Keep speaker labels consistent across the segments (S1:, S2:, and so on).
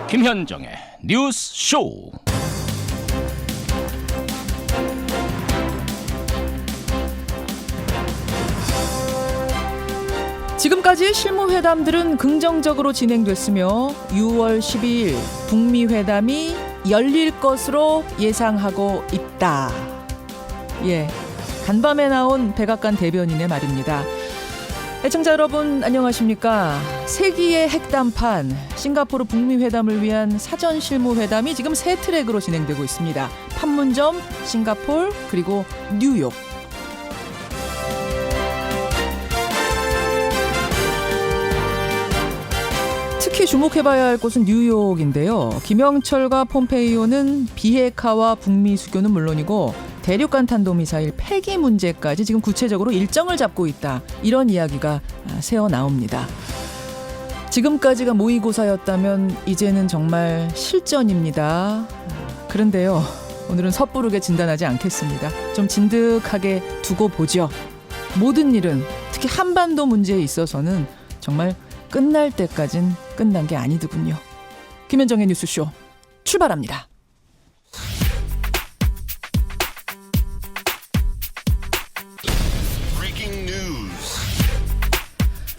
S1: 김현정의 뉴스 쇼.
S2: 지금까지 실무회담들은 긍정적으로 진행됐으며 6월 12일 북미 회담이 열릴 것으로 예상하고 있다. 예, 간밤에 나온 백악관 대변인의 말입니다. 애청자 여러분 안녕하십니까? 세기의 핵담판 싱가포르 북미 회담을 위한 사전 실무회담이 지금 세 트랙으로 진행되고 있습니다. 판문점, 싱가포르 그리고 뉴욕. 특히 주목해봐야 할 곳은 뉴욕인데요. 김영철과 폼페이오는 비핵화와 북미 수교는 물론이고 대륙간 탄도미사일 폐기 문제까지 지금 구체적으로 일정을 잡고 있다. 이런 이야기가 새어 나옵니다. 지금까지가 모의고사였다면 이제는 정말 실전입니다. 그런데요. 오늘은 섣부르게 진단하지 않겠습니다. 좀 진득하게 두고 보죠. 모든 일은 특히 한반도 문제에 있어서는 정말 끝날 때까진 끝난 게 아니더군요. 김현정의 뉴스쇼 출발합니다.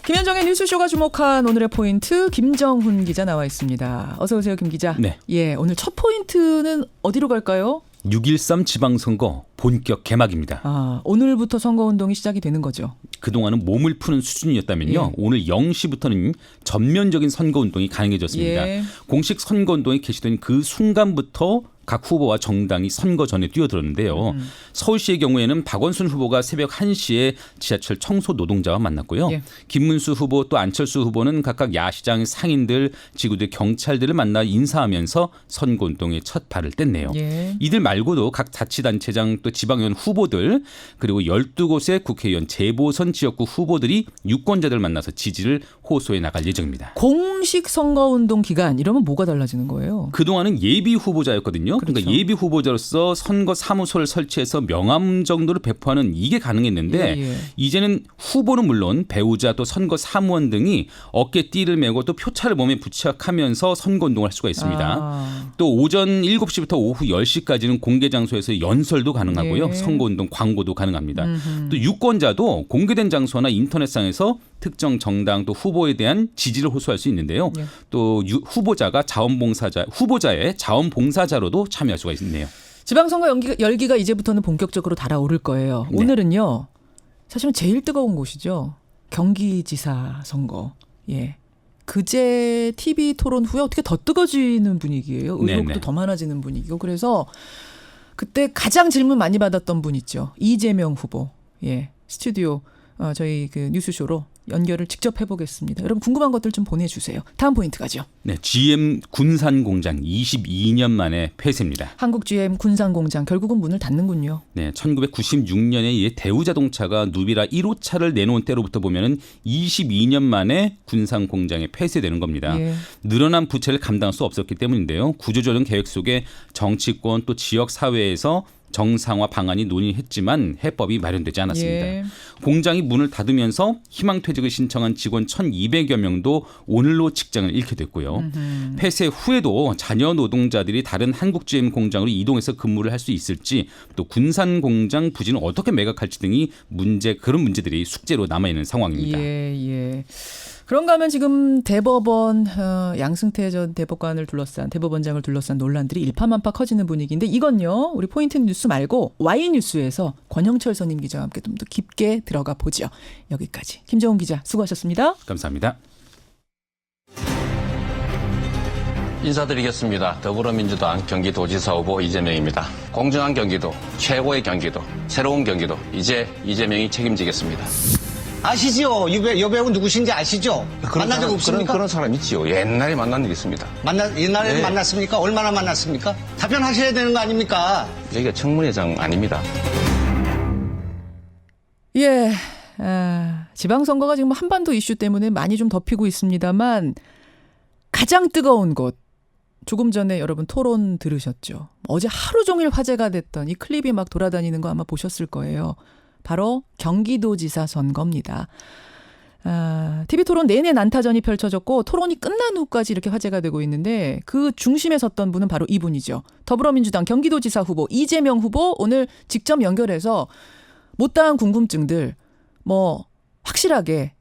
S2: 김현정의 뉴스쇼가 주목한 오늘의 포인트 김정훈 기자 나와 있습니다. 어서 오세요, 김 기자.
S3: 네.
S2: 예, 오늘 첫 포인트는 어디로 갈까요?
S3: 6.13 지방선거 본격 개막입니다.
S2: 오늘부터 선거운동이 시작이 되는 거죠.
S3: 그동안은 몸을 푸는 수준이었다면요.
S2: 예.
S3: 오늘 0시부터는 전면적인 선거운동이 가능해졌습니다.
S2: 예.
S3: 공식 선거운동이 개시된 그 순간부터 각 후보와 정당이 선거 전에 뛰어들었는데요. 서울시의 경우에는 박원순 후보가 새벽 1시에 지하철 청소 노동자와 만났고요.
S2: 예.
S3: 김문수 후보 또 안철수 후보는 각각 야시장 상인들, 지구대 경찰들을 만나 인사하면서 선거운동에 첫 발을 뗐네요.
S2: 예.
S3: 이들 말고도 각 자치단체장 또 지방의원 후보들 그리고 12곳의 국회의원 재보선 지역구 후보들이 유권자들 만나서 지지를 호소해 나갈 예정입니다.
S2: 공식 선거운동 기간 이러면 뭐가 달라지는 거예요?
S3: 그동안은 예비 후보자였거든요.
S2: 그렇죠.
S3: 그러니까 예비 후보자로서 선거 사무소를 설치해서 명함 정도를 배포하는 이게 가능했는데
S2: 예.
S3: 이제는 후보는 물론 배우자 또 선거 사무원 등이 어깨띠를 메고 또 표차를 몸에 부착하면서 선거운동을 할 수가 있습니다. 또 오전 7시부터 오후 10시까지는 공개 장소에서 연설도 가능하고요.
S2: 예.
S3: 선거운동 광고도 가능합니다. 또 유권자도 공개된 장소나 인터넷상에서 특정 정당 또 후보에 대한 지지를 호소할 수 있는데요.
S2: 예.
S3: 또 후보자가 후보자의 자원봉사자로도 참여할 수가 있네요.
S2: 지방선거 열기가 이제부터는 본격적으로 달아오를 거예요.
S3: 네.
S2: 오늘은요. 사실은 제일 뜨거운 곳이죠. 경기지사 선거. 예. 그제 TV 토론 후에 어떻게 더 뜨거워지는 분위기예요. 의혹도
S3: 네네.
S2: 더 많아지는 분위기고. 그래서 그때 가장 질문 많이 받았던 분 있죠. 이재명 후보. 예. 스튜디오 저희 그 뉴스쇼로 연결을 직접 해보겠습니다. 여러분 궁금한 것들 좀 보내주세요. 다음 포인트 가죠.
S3: 네, GM 군산공장 22년 만에 폐쇄입니다.
S2: 한국 GM 군산공장 결국은 문을 닫는군요.
S3: 네, 1996년에 대우자동차가 누비라 1호차를 내놓은 때로부터 보면은 22년 만에 군산공장에 폐쇄되는 겁니다.
S2: 예.
S3: 늘어난 부채를 감당할 수 없었기 때문인데요. 구조조정 계획 속에 정치권 또 지역 사회에서 정상화 방안이 논의했지만 해법이 마련되지 않았습니다.
S2: 예.
S3: 공장이 문을 닫으면서 희망퇴직을 신청한 직원 1,200여 명도 오늘로 직장을 잃게 됐고요. 폐쇄 후에도 자녀 노동자들이 다른 한국 GM 공장으로 이동해서 근무를 할 수 있을지 또 군산 공장 부지는 어떻게 매각할지 등이 그런 문제들이 숙제로 남아있는 상황입니다.
S2: 예. 그런가 하면 지금 대법원 양승태 전 대법원장을 둘러싼 논란들이 일파만파 커지는 분위기인데 이건요. 우리 포인트 뉴스 말고 Y뉴스에서 권영철 선임 기자와 함께 좀 더 깊게 들어가 보죠. 여기까지. 김정훈 기자 수고하셨습니다.
S3: 감사합니다.
S4: 인사드리겠습니다. 더불어민주당 경기도지사 후보 이재명입니다. 공정한 경기도, 최고의 경기도, 새로운 경기도, 이제 이재명이 책임지겠습니다.
S5: 아시죠? 여배우 누구신지 아시죠? 만난 적 없습니까?
S4: 그런 사람 있지요. 옛날에 만난 적 있습니다.
S5: 옛날에
S4: 네.
S5: 만났습니까? 얼마나 만났습니까? 답변하셔야 되는 거 아닙니까?
S4: 여기가 청문회장 아닙니다.
S2: 예. 지방선거가 지금 한반도 이슈 때문에 많이 좀 덮이고 있습니다만 가장 뜨거운 곳. 조금 전에 여러분 토론 들으셨죠? 어제 하루 종일 화제가 됐던 이 클립이 막 돌아다니는 거 아마 보셨을 거예요. 바로 경기도지사 선거입니다. TV 토론 내내 난타전이 펼쳐졌고 토론이 끝난 후까지 이렇게 화제가 되고 있는데 그 중심에 섰던 분은 바로 이분이죠. 더불어민주당 경기도지사 후보 이재명 후보 오늘 직접 연결해서 못다한 궁금증들 뭐 확실하게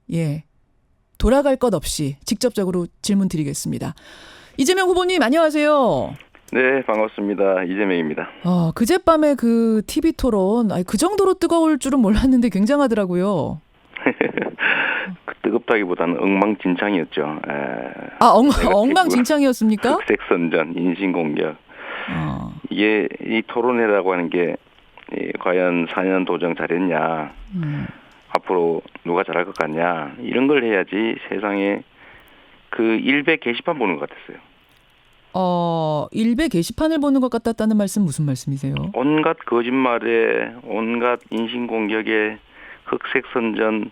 S2: 돌아갈 것 없이 직접적으로 질문 드리겠습니다. 이재명 후보님 안녕하세요.
S6: 네, 반갑습니다. 이재명입니다.
S2: 그젯밤에 그 TV 토론 그 정도로 뜨거울 줄은 몰랐는데 굉장하더라고요.
S6: 뜨겁다기보다는 엉망진창이었죠.
S2: 엉망진창이었습니까?
S6: 흑색선전, 인신공격. 이게 이 토론회라고 하는 게 과연 4년 도정 잘했냐, 앞으로 누가 잘할 것 같냐 이런 걸 해야지 세상에 그 일베 게시판 보는 것 같았어요.
S2: 일베 게시판을 보는 것 같았다는 말씀 무슨 말씀이세요?
S6: 온갖 거짓말에 온갖 인신공격에 흑색선전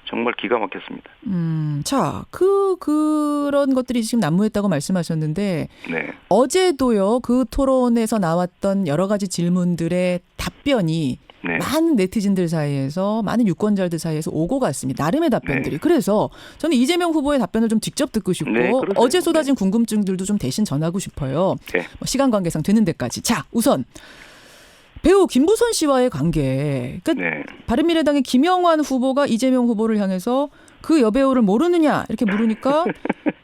S6: 정말 기가 막혔습니다.
S2: 자, 그런 것들이 지금 난무했다고 말씀하셨는데
S6: 네.
S2: 어제도요 그 토론에서 나왔던 여러 가지 질문들의 답변이
S6: 네.
S2: 많은 네티즌들 사이에서 많은 유권자들 사이에서 오고 갔습니다. 나름의 답변들이.
S6: 네.
S2: 그래서 저는 이재명 후보의 답변을 좀 직접 듣고 싶고
S6: 네,
S2: 어제 쏟아진 궁금증들도 좀 대신 전하고 싶어요.
S6: 네.
S2: 시간 관계상 되는 데까지. 자, 우선 배우 김부선 씨와의 관계. 그러니까
S6: 네.
S2: 바른미래당의 김영환 후보가 이재명 후보를 향해서 그 여배우를 모르느냐 이렇게 물으니까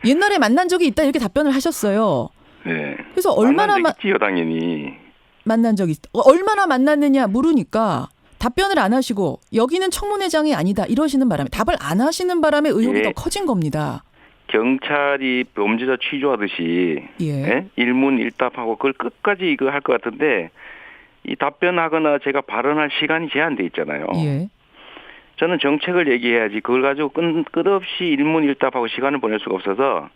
S2: 옛날에 만난 적이 있다 이렇게 답변을 하셨어요.
S6: 네.
S2: 그래서 얼마나
S6: 만난 적이 있지요, 당연히.
S2: 만난 적이 얼마나 만났느냐 물으니까 답변을 안 하시고 여기는 청문회장이 아니다 이러시는 바람에 답을 안 하시는 바람에 의혹이 더 커진 겁니다.
S6: 경찰이 범죄자 취조하듯이 일문일답하고 그걸 끝까지 이거 할 것 같은데 이 답변하거나 제가 발언할 시간이 제한돼 있잖아요. 저는 정책을 얘기해야지 그걸 가지고 끝없이 일문일답하고 시간을 보낼 수가 없어서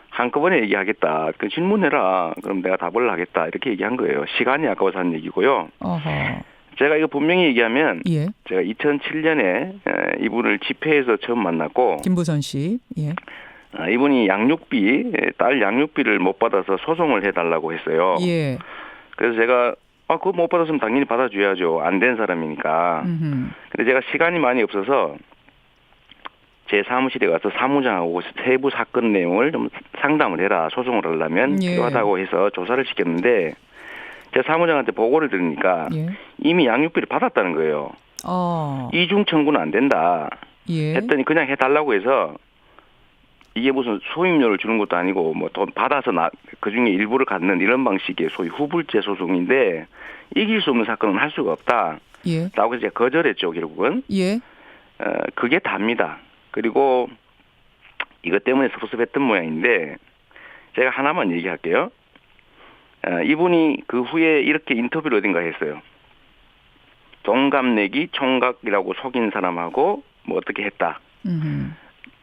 S6: 한꺼번에 얘기하겠다. 그 질문해라. 그럼 내가 답을 하겠다. 이렇게 얘기한 거예요. 시간이 아까워서 한 얘기고요. 제가 이거 분명히 얘기하면 제가 2007년에 이분을 집회에서 처음 만났고
S2: 김부선 씨.
S6: 이분이 딸 양육비를 못 받아서 소송을 해달라고 했어요. 그래서 제가 그거 못 받았으면 당연히 받아줘야죠. 안 된 사람이니까. 근데 제가 시간이 많이 없어서 제 사무실에 가서 사무장하고 세부 사건 내용을 좀 상담을 해라. 소송을 하려면 필요하다고 해서 조사를 시켰는데 제 사무장한테 보고를 들으니까 이미 양육비를 받았다는 거예요. 이중 청구는 안 된다. 했더니 그냥 해달라고 해서 이게 무슨 수임료를 주는 것도 아니고 뭐 돈 받아서 그중에 일부를 갖는 이런 방식의 소위 후불제 소송인데 이길 수 없는 사건은 할 수가 없다. 라고 해서 제가 거절했죠, 결국은. 그게 답니다. 그리고 이것 때문에 섭섭했던 모양인데 제가 하나만 얘기할게요. 이분이 그 후에 이렇게 인터뷰를 어딘가 했어요. 동갑내기 총각이라고 속인 사람하고 뭐 어떻게 했다.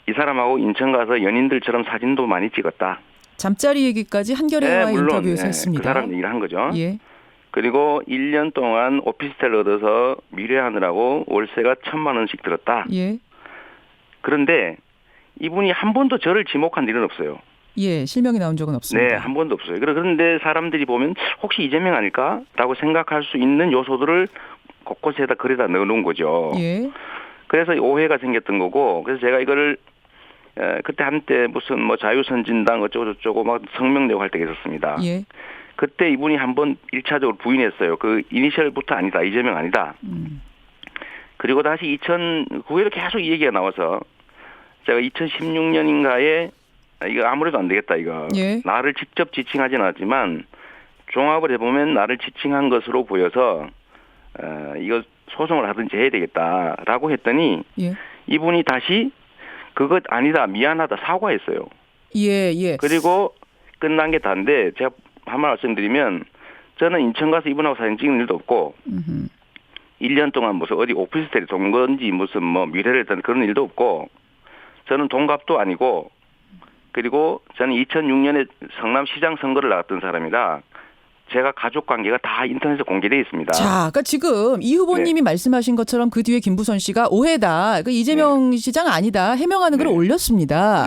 S6: 이 사람하고 인천 가서 연인들처럼 사진도 많이 찍었다.
S2: 잠자리 얘기까지 한겨레와의 인터뷰에서 했습니다.
S6: 그 사람 얘기를 한 거죠. 그리고 1년 동안 오피스텔 얻어서 미래하느라고 월세가 1,000만 원씩 들었다. 그런데 이분이 한 번도 저를 지목한 일은 없어요.
S2: 실명이 나온 적은 없습니다.
S6: 네, 한 번도 없어요. 그런데 사람들이 보면 혹시 이재명 아닐까라고 생각할 수 있는 요소들을 곳곳에다 글에다 넣어놓은 거죠. 그래서 오해가 생겼던 거고, 그래서 제가 이거를 그때 한때 무슨 뭐 자유선진당 어쩌고저쩌고 막 성명 내고 할 때가 있었습니다. 그때 이분이 한번 1차적으로 부인했어요. 그 이니셜부터 아니다. 이재명 아니다. 그리고 다시 2009년에 계속 이 얘기가 나와서 제가 2016년인가에 이거 아무래도 안 되겠다 이거. 나를 직접 지칭하진 않았지만 종합을 해보면 나를 지칭한 것으로 보여서 이거 소송을 하든지 해야 되겠다라고 했더니 이분이 다시 그것 아니다 미안하다 사과했어요. 그리고 끝난 게 다인데 제가 한 말 말씀드리면 저는 인천 가서 이분하고 사진 찍는 일도 없고 1년 동안 무슨 어디 오피스텔에 돈 건지 무슨 뭐 미래를 했던 그런 일도 없고 저는 동갑도 아니고 그리고 저는 2006년에 성남시장 선거를 나갔던 사람이라 제가 가족 관계가 다 인터넷에 공개되어 있습니다.
S2: 자, 그러니까 지금 이 후보님이 말씀하신 것처럼 그 뒤에 김부선 씨가 오해다. 그 이재명 시장 아니다. 해명하는 글을 올렸습니다.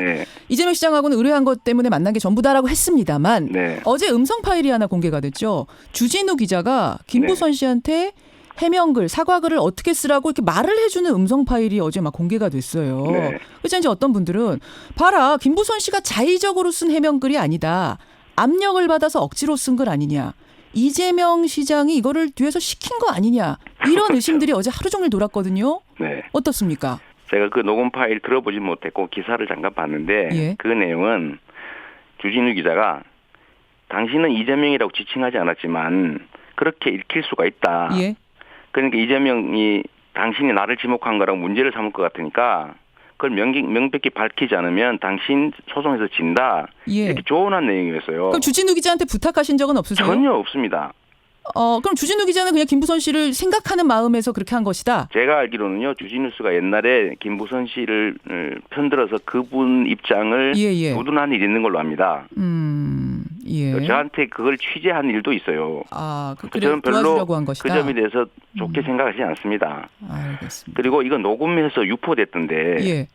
S2: 이재명 시장하고는 의뢰한 것 때문에 만난 게 전부다라고 했습니다만 어제 음성 파일이 하나 공개가 됐죠. 주진우 기자가 김부선 씨한테 해명글, 사과글을 어떻게 쓰라고 이렇게 말을 해주는 음성 파일이 어제 막 공개가 됐어요.
S6: 네.
S2: 그래서 이제 어떤 분들은 봐라, 김부선 씨가 자의적으로 쓴 해명글이 아니다. 압력을 받아서 억지로 쓴 글 아니냐. 이재명 시장이 이거를 뒤에서 시킨 거 아니냐. 이런 의심들이 어제 하루 종일 돌았거든요.
S6: 네.
S2: 어떻습니까?
S6: 제가 그 녹음 파일 들어보지 못했고 기사를 잠깐 봤는데
S2: 예.
S6: 그 내용은 주진우 기자가 당신은 이재명이라고 지칭하지 않았지만 그렇게 읽힐 수가 있다.
S2: 예.
S6: 그러니까 이재명이 당신이 나를 지목한 거라고 문제를 삼을 것 같으니까 그걸 명백히 밝히지 않으면 당신 소송에서 진다.
S2: 예.
S6: 이렇게 조언한 내용이었어요.
S2: 그럼 주진우 기자한테 부탁하신 적은 없으세요?
S6: 전혀 없습니다.
S2: 그럼 주진우 기자는 그냥 김부선 씨를 생각하는 마음에서 그렇게 한 것이다.
S6: 제가 알기로는요, 주진우 씨가 옛날에 김부선 씨를 편들어서 그분 입장을
S2: 예.
S6: 두둔한 일이 있는 걸로 압니다.
S2: 예.
S6: 저한테 그걸 취재한 일도 있어요.
S2: 그래
S6: 저는 별로
S2: 도와주려고 한 것이다.
S6: 그 점에 대해서 좋게 생각하지 않습니다.
S2: 알겠습니다.
S6: 그리고 이거 녹음해서 유포됐던데
S2: 예.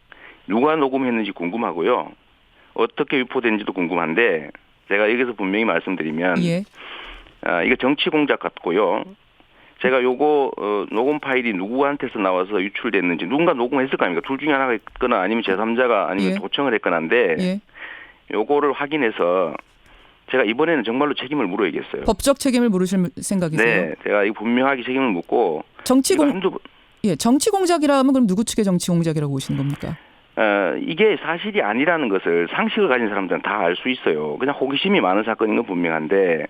S6: 누가 녹음했는지 궁금하고요. 어떻게 유포된지도 궁금한데 제가 여기서 분명히 말씀드리면
S2: 예.
S6: 이거 정치 공작 같고요. 제가 요거 녹음 파일이 누구한테서 나와서 유출됐는지 누군가 녹음했을 거 아닙니까? 둘 중에 하나가 있거나 아니면 제3자가 아니면
S2: 예.
S6: 도청을 했거나인데
S2: 예. 요거를
S6: 확인해서 제가 이번에는 정말로 책임을 물어야겠어요.
S2: 법적 책임을 물으실 생각이세요?
S6: 네, 제가 이거 분명하게 책임을 묻고 정치
S2: 공작이라면 그럼 누구 측의 정치 공작이라고 보시는 겁니까?
S6: 이게 사실이 아니라는 것을 상식을 가진 사람들은 다 알 수 있어요. 그냥 호기심이 많은 사건인 건 분명한데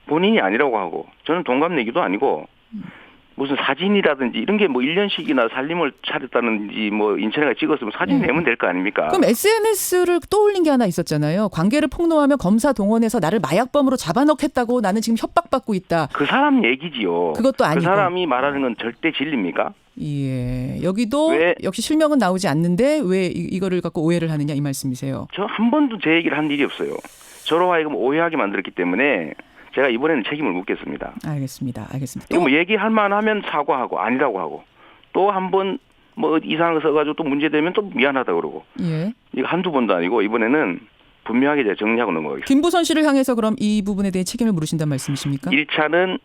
S6: 본인이 아니라고 하고 저는 동갑내기도 아니고 무슨 사진이라든지 이런 게 뭐 1년씩이나 살림을 차렸다는지 뭐 인터넷에 찍었으면 사진 내면 될 거 아닙니까?
S2: 그럼 SNS를 떠올린 게 하나 있었잖아요. 관계를 폭로하며 검사 동원해서 나를 마약범으로 잡아넣겠다고 나는 지금 협박받고 있다.
S6: 그 사람 얘기지요.
S2: 그것도 아니고.
S6: 그 사람이 말하는 건 절대 진리입니까?
S2: 예. 여기도 역시 실명은 나오지 않는데 왜 이거를 갖고 오해를 하느냐 이 말씀이세요.
S6: 저 한 번도 제 얘기를 한 일이 없어요. 저로 하여금 오해하게 만들었기 때문에 제가 이번에는 책임을 묻겠습니다.
S2: 알겠습니다.
S6: 이거 뭐 얘기할 만하면 사과하고 아니라고 하고 또 한 번 뭐 이상한 거 써가지고 또 문제되면 또 미안하다 그러고.
S2: 예.
S6: 이거 한두 번도 아니고 이번에는 분명하게 제가 정리하고 넘어가겠습니다.
S2: 김부선 씨를 향해서 그럼 이 부분에 대해 책임을 물으신다는 말씀이십니까?
S6: 1차는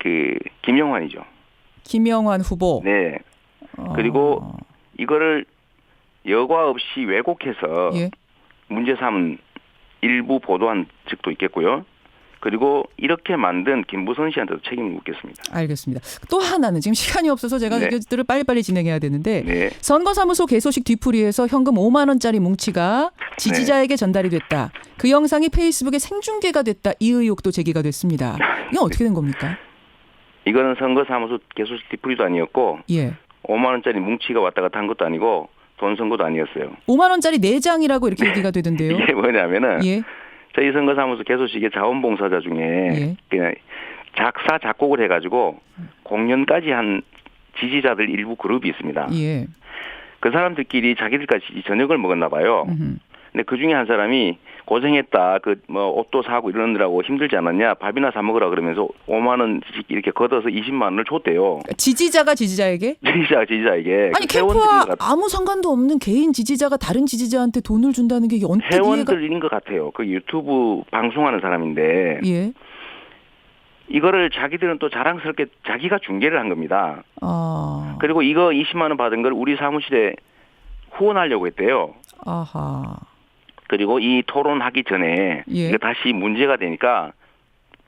S6: 그 김영환이죠.
S2: 김영환 후보.
S6: 네. 그리고 이거를 여과 없이 왜곡해서
S2: 예.
S6: 문제 삼은 일부 보도한 측도 있겠고요. 그리고 이렇게 만든 김부선 씨한테도 책임을 묻겠습니다.
S2: 알겠습니다. 또 하나는 지금 시간이 없어서 제가 이것들을 빨리빨리 진행해야 되는데 선거사무소 개소식 뒤풀이에서 현금 5만 원짜리 뭉치가 지지자에게 전달이 됐다. 그 영상이 페이스북에 생중계가 됐다. 이 의혹도 제기가 됐습니다. 이건 어떻게 된 겁니까?
S6: 이거는 선거사무소 개소식 뒤풀이도 아니었고 5만 원짜리 뭉치가 왔다 갔다 한 것도 아니고 돈 선거도 아니었어요.
S2: 5만 원짜리 4장이라고 이렇게 얘기가 되던데요.
S6: 이게 뭐냐면은 저희 선거사무소 개소식의 자원봉사자 중에 그냥 작사 작곡을 해가지고 공연까지 한 지지자들 일부 그룹이 있습니다. 그 사람들끼리 자기들까지 저녁을 먹었나 봐요. 근데 그 중에 한 사람이 고생했다. 그 뭐 옷도 사고 이러느라고 힘들지 않았냐. 밥이나 사 먹으라 그러면서 5만 원씩 이렇게 걷어서 20만 원을 줬대요.
S2: 지지자가 지지자에게?
S6: 지지자에게.
S2: 아니 캠프와 아무 상관도 없는 개인 지지자가 다른 지지자한테 돈을 준다는 게 언뜻
S6: 회원들인 것 같아요. 그 유튜브 방송하는 사람인데. 이거를 자기들은 또 자랑스럽게 자기가 중계를 한 겁니다. 그리고 이거 20만 원 받은 걸 우리 사무실에 후원하려고 했대요.
S2: 아하.
S6: 그리고 이 토론하기 전에 이거 다시 문제가 되니까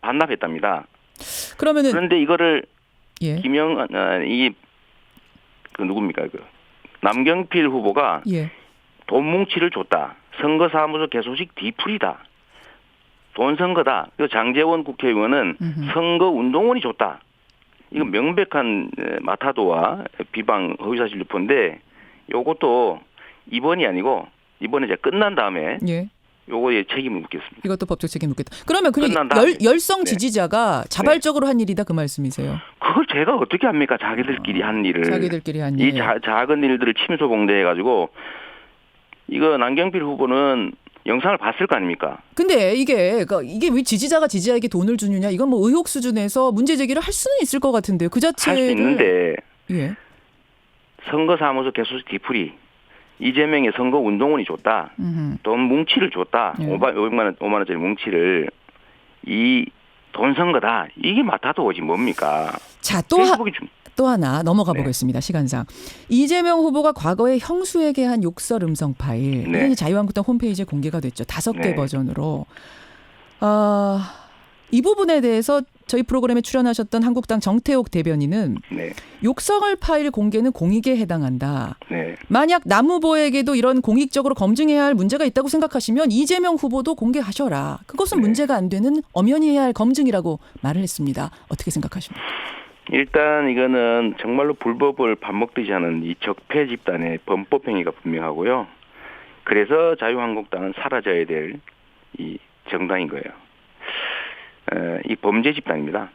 S6: 반납했답니다. 그런데 이거를 김영환 그 누굽니까 그 남경필 후보가 돈 뭉치를 줬다. 선거사무소 개소식 뒤풀이다. 돈 선거다. 그리고 장제원 국회의원은 선거운동원이 줬다. 이건 명백한 마타도와 비방 허위사실 유포인데 요것도 이번이 아니고 이번에 이제 끝난 다음에 요거에 책임을 묻겠습니다.
S2: 이것도 법적 책임 묻겠다. 그러면 그냥 열성 지지자가 자발적으로 한 일이다 그 말씀이세요?
S6: 그걸 제가 어떻게 합니까? 자기들끼리 한 일을.
S2: 자기들끼리 한 일.
S6: 이 작은 일들을 침소봉대해가지고 이거 남경필 후보는 영상을 봤을 거 아닙니까?
S2: 근데 이게 왜 지지자가 지지자에게 돈을 주느냐 이건 뭐 의혹 수준에서 문제 제기를 할 수는 있을 것 같은데요. 그 자체를.
S6: 할 수 있는데 선거사무소 개소식 뒤풀이. 이재명의 선거운동원이 줬다. 돈 뭉치를 줬다. 5만 원짜리 뭉치를 이 돈 선거다. 이게 맞다도 오지 뭡니까?
S2: 자, 또 하나 넘어가 보겠습니다. 시간상. 이재명 후보가 과거에 형수에게 한 욕설 음성 파일. 이게 자유한국당 홈페이지에 공개가 됐죠. 5개 버전으로. 이 부분에 대해서 저희 프로그램에 출연하셨던 한국당 정태옥 대변인은 욕설 파일 공개는 공익에 해당한다. 만약 남 후보에게도 이런 공익적으로 검증해야 할 문제가 있다고 생각하시면 이재명 후보도 공개하셔라. 그것은 문제가 안 되는 엄연히 해야 할 검증이라고 말을 했습니다. 어떻게 생각하십니까?
S6: 일단 이거는 정말로 불법을 밥 먹듯이 하는 이 적폐 집단의 범법 행위가 분명하고요. 그래서 자유한국당은 사라져야 될 이 정당인 거예요. 이 범죄 집단입니다.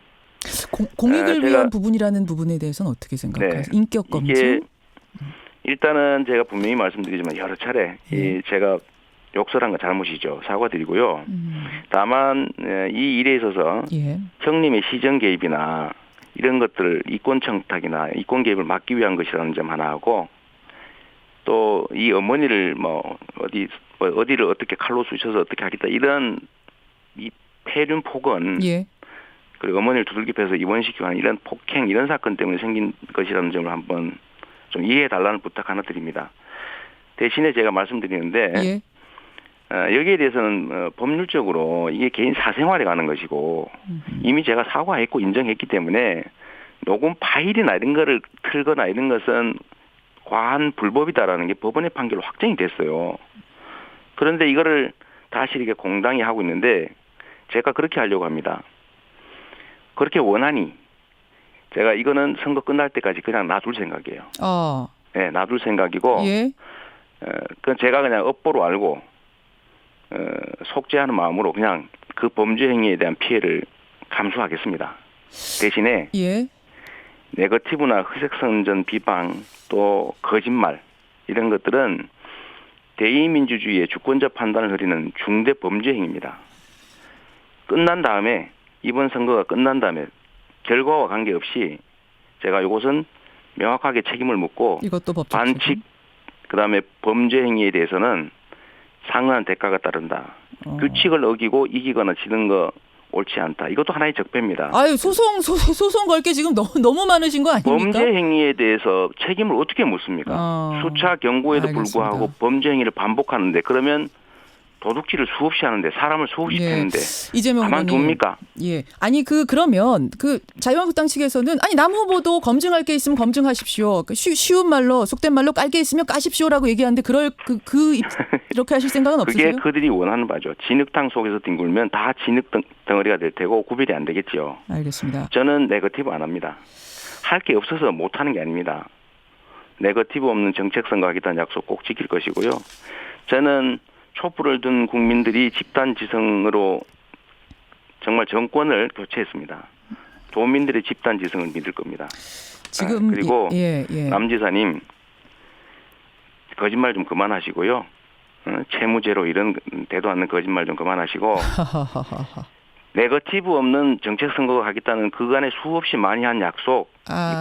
S2: 공익을 위한 부분이라는 부분에 대해서는 어떻게 생각하세요? 인격 검증? 이게
S6: 일단은 제가 분명히 말씀드리지만 여러 차례 제가 욕설한 건 잘못이죠. 사과드리고요. 다만 이 일에 있어서 형님의 시정 개입이나 이런 것들 이권 청탁이나 이권 개입을 막기 위한 것이라는 점 하나 하고 또 이 어머니를 어디를 어떻게 칼로 쑤셔서 어떻게 하겠다 이런 이 폐륜 폭언 그리고 어머니를 두들겨 패서 입원시키고 하는 이런 폭행 이런 사건 때문에 생긴 것이라는 점을 한번 좀 이해해 달라는 부탁 하나 드립니다. 대신에 제가 말씀드리는데 여기에 대해서는 법률적으로 이게 개인 사생활에 가는 것이고 이미 제가 사과했고 인정했기 때문에 녹음 파일이나 이런 거를 틀거나 이런 것은 과한 불법이다라는 게 법원의 판결로 확정이 됐어요. 그런데 이거를 다시 이렇게 공당이 하고 있는데 제가 그렇게 하려고 합니다. 그렇게 원하니 제가 이거는 선거 끝날 때까지 그냥 놔둘 생각이에요. 네, 놔둘 생각이고 그건 제가 그냥 업보로 알고 속죄하는 마음으로 그냥 그 범죄 행위에 대한 피해를 감수하겠습니다. 대신에 네거티브나 희색선전 비방 또 거짓말 이런 것들은 대의민주주의의 주권자 판단을 흐리는 중대 범죄 행위입니다. 끝난 다음에 이번 선거가 끝난 다음에 결과와 관계없이 제가 이것은 명확하게 책임을 묻고 반칙 그다음에 범죄 행위에 대해서는 상응한 대가가 따른다. 규칙을 어기고 이기거나 지는 거 옳지 않다. 이것도 하나의 적폐입니다.
S2: 아유 소송 걸 게 지금 너무 많으신 거 아닙니까?
S6: 범죄 행위에 대해서 책임을 어떻게 묻습니까? 수차 경고에도 불구하고 범죄 행위를 반복하는데 그러면 도둑질을 수없이 하는데 사람을 수없이 패는데
S2: 이재명
S6: 가만둡니까?
S2: 아니 그러면 자유한국당 측에서는 아니 남 후보도 검증할 게 있으면 검증하십시오. 쉬운 말로 속된 말로 깔 게 있으면 까십시오라고 얘기하는데 이렇게 하실 생각은 없으세요?
S6: 그게 그들이 원하는 바죠. 진흙탕 속에서 뒹굴면 다 진흙 덩어리가 될 테고 구별이 안 되겠죠.
S2: 알겠습니다.
S6: 저는 네거티브 안 합니다. 할 게 없어서 못 하는 게 아닙니다. 네거티브 없는 정책 선거하겠다는 약속 꼭 지킬 것이고요. 저는 촛불을 든 국민들이 집단지성으로 정말 정권을 교체했습니다. 도민들의 집단지성을 믿을 겁니다.
S2: 지금
S6: 그리고 남 지사님 거짓말 좀 그만하시고요. 채무제로 이런 대도 않는 거짓말 좀 그만하시고 네거티브 없는 정책 선거가 하겠다는 그간에 수없이 많이 한 약속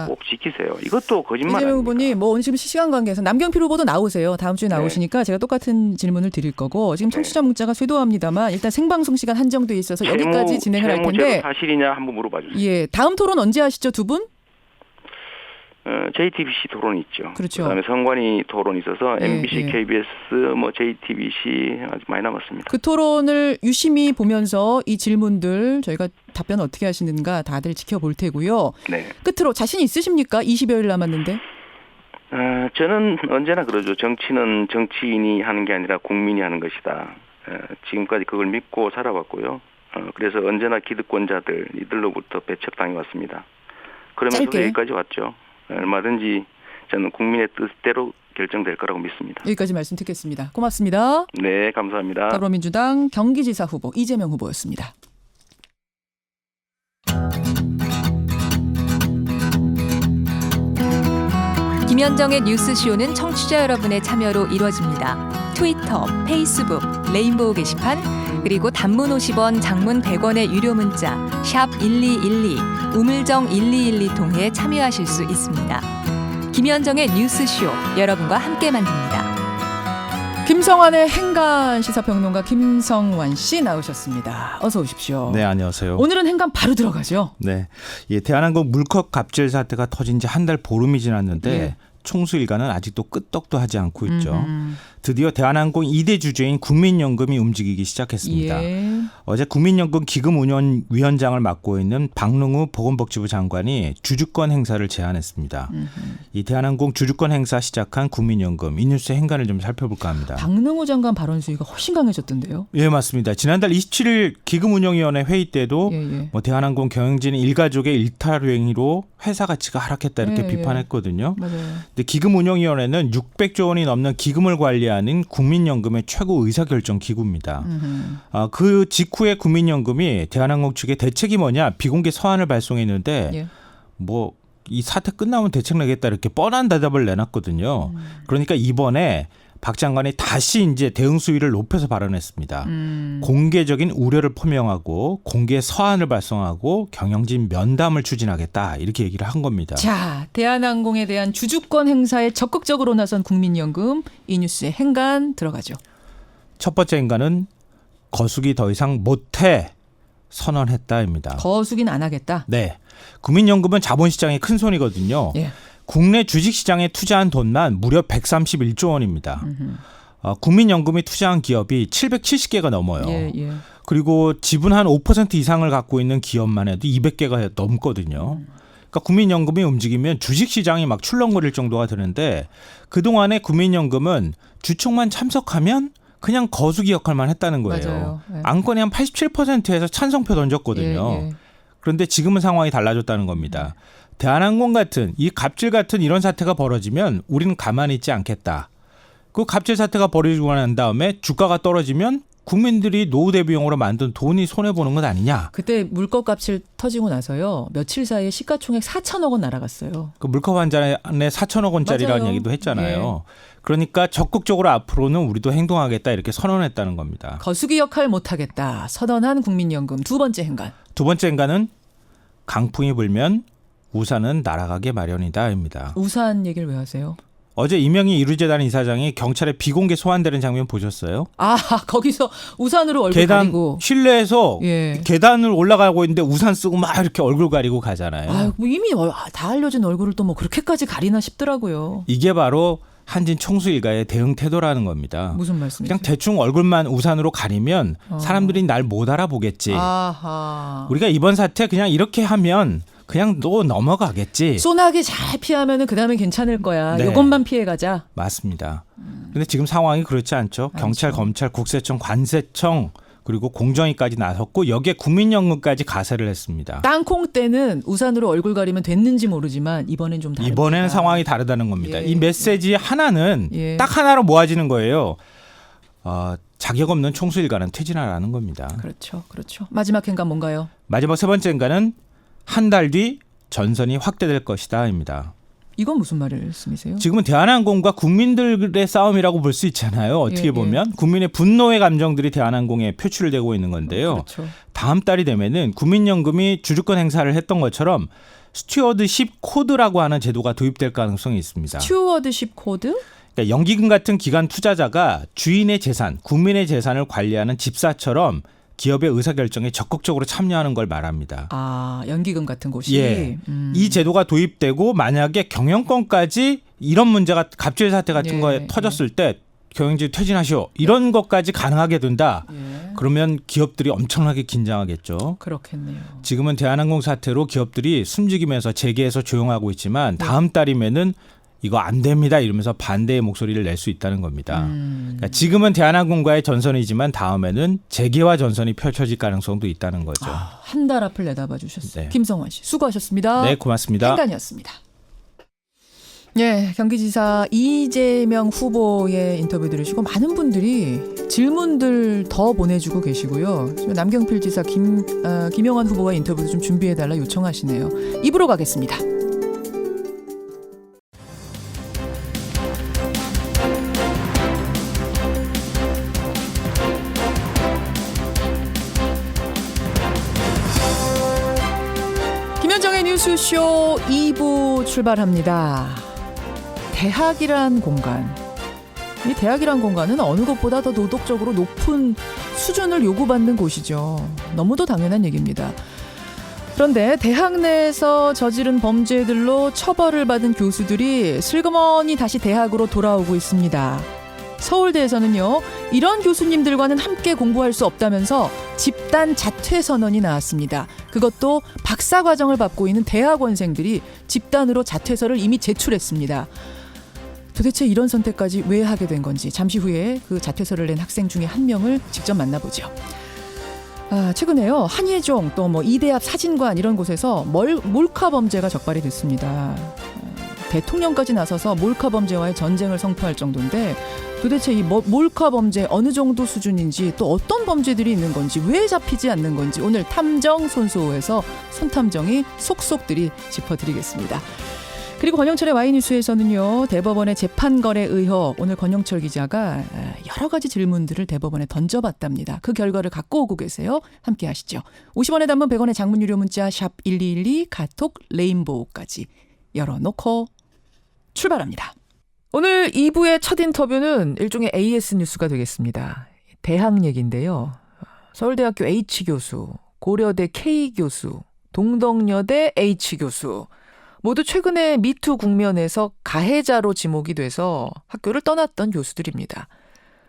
S6: 꼭 지키세요. 이것도 거짓말 아닙니까?
S2: 이재명 후보님 지금 시간 관계에서 남경필 후보도 나오세요. 다음 주에 나오시니까 제가 똑같은 질문을 드릴 거고 지금 청취자 문자가 쇄도합니다만 일단 생방송 시간 한정돼 있어서 여기까지 진행을 할 텐데
S6: 사실이냐 한번 물어봐 주세요.
S2: 다음 토론 언제 하시죠, 두 분?
S6: JTBC 토론이 있죠.
S2: 그렇죠.
S6: 그다음에 선관위 토론이 있어서 MBC, KBS, JTBC 아주 많이 남았습니다.
S2: 그 토론을 유심히 보면서 이 질문들 저희가 답변 어떻게 하시는가 다들 지켜볼 테고요. 끝으로 자신 있으십니까? 20여일 남았는데.
S6: 저는 언제나 그러죠. 정치는 정치인이 하는 게 아니라 국민이 하는 것이다. 지금까지 그걸 믿고 살아왔고요. 그래서 언제나 기득권자들 이들로부터 배척당해 왔습니다. 그러면서 여기까지 왔죠. 얼마든지 저는 국민의 뜻대로 결정될 거라고 믿습니다.
S2: 여기까지 말씀 듣겠습니다. 고맙습니다.
S6: 네, 감사합니다.
S2: 더불어민주당 경기지사 후보 이재명 후보였습니다.
S7: 김현정의 뉴스쇼는 청취자 여러분의 참여로 이루어집니다. 트위터, 페이스북, 레인보우 게시판, 그리고 단문 50원, 장문 100원의 유료 문자 샵 1212, 우물정 1212 통해 참여하실 수 있습니다. 김현정의 뉴스쇼, 여러분과 함께 만듭니다.
S2: 김성환의 행간 시사평론가 김성환 씨 나오셨습니다. 어서 오십시오.
S8: 네, 안녕하세요.
S2: 오늘은 행간 바로 들어가죠.
S8: 네, 대한항공 물컵 갑질 사태가 터진 지 한 달 보름이 지났는데
S2: 예.
S8: 총수 일가는 아직도 끄떡도 하지 않고 있죠. 드디어 대한항공 2대 주주인 국민연금이 움직이기 시작했습니다.
S2: 예.
S8: 어제 국민연금 기금운영위원장을 맡고 있는 박능우 보건복지부 장관이 주주권 행사를 제안했습니다. 이 대한항공 주주권 행사 시작한 국민연금 이 뉴스의 행간을 좀 살펴볼까 합니다.
S2: 박능우 장관 발언 수위가 훨씬 강해졌던데요.
S8: 예, 맞습니다. 지난달 27일 기금운영위원회 회의 때도 대한항공 경영진 일가족의 일탈 행위로 회사 가치가 하락했다 이렇게 비판했거든요.
S2: 맞아요.
S8: 근데 기금운영위원회는 600조 원이 넘는 기금을 관리하는 국민연금의 최고 의사결정 기구입니다. 그 직후에 국민연금이 대한항공 측에 대책이 뭐냐 비공개 서한을 발송했는데 뭐 이 사태 끝나면 대책 내겠다 이렇게 뻔한 대답을 내놨거든요. 그러니까 이번에 박 장관이 다시 이제 대응 수위를 높여서 발언했습니다. 공개적인 우려를 표명하고 공개 서한을 발송하고 경영진 면담을 추진하겠다 이렇게 얘기를 한 겁니다.
S2: 자, 대한항공에 대한 주주권 행사에 적극적으로 나선 국민연금 이 뉴스의 행간 들어가죠.
S8: 첫 번째 행간은 거수기 더 이상 못해 선언했다입니다.
S2: 거수기는 안 하겠다.
S8: 네, 국민연금은 자본시장의 큰 손이거든요.
S2: 예. 국내
S8: 주식시장에 투자한 돈만 무려 131조 원입니다. 국민연금이 투자한 기업이 770개가 넘어요.
S2: 예.
S8: 그리고 지분 한 5% 이상을 갖고 있는 기업만 해도 200개가 넘거든요. 그러니까 국민연금이 움직이면 주식시장이 막 출렁거릴 정도가 되는데 그동안에 국민연금은 주총만 참석하면 그냥 거수기 역할만 했다는 거예요.
S2: 맞아요. 예.
S8: 안건이 한 87%에서 찬성표 던졌거든요.
S2: 예.
S8: 그런데 지금은 상황이 달라졌다는 겁니다. 대한항공 같은 이 갑질 같은 이런 사태가 벌어지면 우리는 가만히 있지 않겠다. 그 갑질 사태가 벌어지고 난 다음에 주가가 떨어지면 국민들이 노후 대비용으로 만든 돈이 손해보는 것 아니냐.
S2: 그때 물컵 갑질 터지고 나서요. 며칠 사이에 시가총액 4천억 원 날아갔어요.
S8: 그 물컵 한 잔에 4천억 원짜리라는
S2: 맞아요.
S8: 얘기도 했잖아요.
S2: 예.
S8: 그러니까 적극적으로 앞으로는 우리도 행동하겠다 이렇게 선언했다는 겁니다.
S2: 거수기 역할 못하겠다. 선언한 국민연금 두 번째 행간.
S8: 두 번째 행간은 강풍이 불면 우산은 날아가게 마련이다입니다.
S2: 우산 얘기를 왜 하세요?
S8: 어제 이명희 이루재단 이사장이 경찰에 비공개 소환되는 장면 보셨어요?
S2: 아, 거기서 우산으로 얼굴 가리고.
S8: 실내에서
S2: 예.
S8: 계단을 올라가고 있는데 우산 쓰고 막 이렇게 얼굴 가리고 가잖아요.
S2: 아, 뭐 이미 다 알려진 얼굴을 또 뭐 그렇게까지 가리나 싶더라고요.
S8: 이게 바로 한진 총수 일가의 대응 태도라는 겁니다.
S2: 무슨 말씀이세요?
S8: 그냥 대충 얼굴만 우산으로 가리면 사람들이 날 못 알아보겠지.
S2: 아하.
S8: 우리가 이번 사태 그냥 이렇게 하면 그냥 또 넘어가겠지.
S2: 소나기 잘 피하면은 그다음에 괜찮을 거야.
S8: 네.
S2: 이것만 피해가자.
S8: 맞습니다. 그런데 지금 상황이 그렇지 않죠. 경찰, 검찰, 국세청, 관세청 그리고 공정위까지 나섰고 여기에 국민연금까지 가세를 했습니다.
S2: 땅콩 때는 우산으로 얼굴 가리면 됐는지 모르지만 이번엔 좀 다릅니다.
S8: 이번에는 상황이 다르다는 겁니다.
S2: 예.
S8: 이 메시지 하나는
S2: 예.
S8: 딱 하나로 모아지는 거예요. 자격 없는 총수 일가는 퇴진하라는 겁니다.
S2: 그렇죠. 마지막 행간 뭔가요?
S8: 마지막 세 번째 행간은 한 달 뒤 전선이 확대될 것이다입니다.
S2: 이건 무슨 말씀이세요?
S8: 지금은 대한항공과 국민들의 싸움이라고 볼 수 있잖아요. 어떻게 보면 국민의 분노의 감정들이 대한항공에 표출되고 있는 건데요.
S2: 그렇죠. 다음
S8: 달이 되면은 국민연금이 주주권 행사를 했던 것처럼 스튜어드십 코드라고 하는 제도가 도입될 가능성이 있습니다.
S2: 스튜어드십 코드?
S8: 그러니까 연기금 같은 기관 투자자가 주인의 재산, 국민의 재산을 관리하는 집사처럼 기업의 의사결정에 적극적으로 참여하는 걸 말합니다.
S2: 아, 연기금 같은 곳이?
S8: 예. 이 제도가 도입되고 만약에 경영권까지 이런 문제가 갑질 사태 같은 거에 터졌을 때 경영진 퇴진하시오. 이런 것까지 가능하게 된다. 그러면 기업들이 엄청나게 긴장하겠죠.
S2: 그렇겠네요. 지금은
S8: 지금은 대한항공 사태로 기업들이 숨죽이면서 재개해서 조용하고 있지만 다음 달이면은 이거 안 됩니다 이러면서 반대의 목소리를 낼 수 있다는 겁니다. 그러니까 지금은 대한항공과의 전선이지만 다음에는 재개와 전선이 펼쳐질 가능성도 있다는 거죠.
S2: 한 달 앞을 내다봐 주셨어요.
S8: 네.
S2: 김성환 씨 수고하셨습니다.
S8: 네, 고맙습니다.
S2: 행간이었습니다. 예, 경기지사 이재명 후보의 인터뷰 들으시고 많은 분들이 질문들 더 보내주고 계시고요. 남경필 지사 김용환 후보와 인터뷰도 좀 준비해달라 요청하시네요. 입으로 가겠습니다. 김현정의 뉴스쇼 2부 출발합니다. 대학이란 공간. 이 대학이란 공간은 어느 것보다 더 도덕적으로 높은 수준을 요구받는 곳이죠. 너무도 당연한 얘기입니다. 그런데 대학 내에서 저지른 범죄들로 처벌을 받은 교수들이 슬그머니 다시 대학으로 돌아오고 있습니다. 서울대에서는요, 이런 교수님들과는 함께 공부할 수 없다면서 집단 자퇴 선언이 나왔습니다. 그것도 박사과정을 받고 있는 대학원생들이 집단으로 자퇴서를 이미 제출했습니다. 도대체 이런 선택까지 왜 하게 된 건지 잠시 후에 그 자퇴서를 낸 학생 중에 한 명을 직접 만나보죠. 최근에요, 한예종 또 뭐 이대 앞 사진관 이런 곳에서 몰카 범죄가 적발이 됐습니다. 대통령까지 나서서 몰카 범죄와의 전쟁을 선포할 정도인데 도대체 이 몰카 범죄 어느 정도 수준인지 또 어떤 범죄들이 있는 건지 왜 잡히지 않는 건지 오늘 탐정 손수호에서 손탐정이 속속들이 짚어드리겠습니다. 그리고 권영철의 와이뉴스에서는요, 대법원의 재판거래 의혹, 오늘 권영철 기자가 여러 가지 질문들을 대법원에 던져봤답니다. 그 결과를 갖고 오고 계세요. 함께 하시죠. 50원의 단문 100원의 장문 유료 문자 샵 1212 카톡 레인보우까지 열어놓고 출발합니다. 오늘 2부의 첫 인터뷰는 일종의 AS 뉴스가 되겠습니다. 대학 얘기인데요. 서울대학교 H교수, 고려대 K교수, 동덕여대 H교수 모두 최근에 미투 국면에서 가해자로 지목이 돼서 학교를 떠났던 교수들입니다.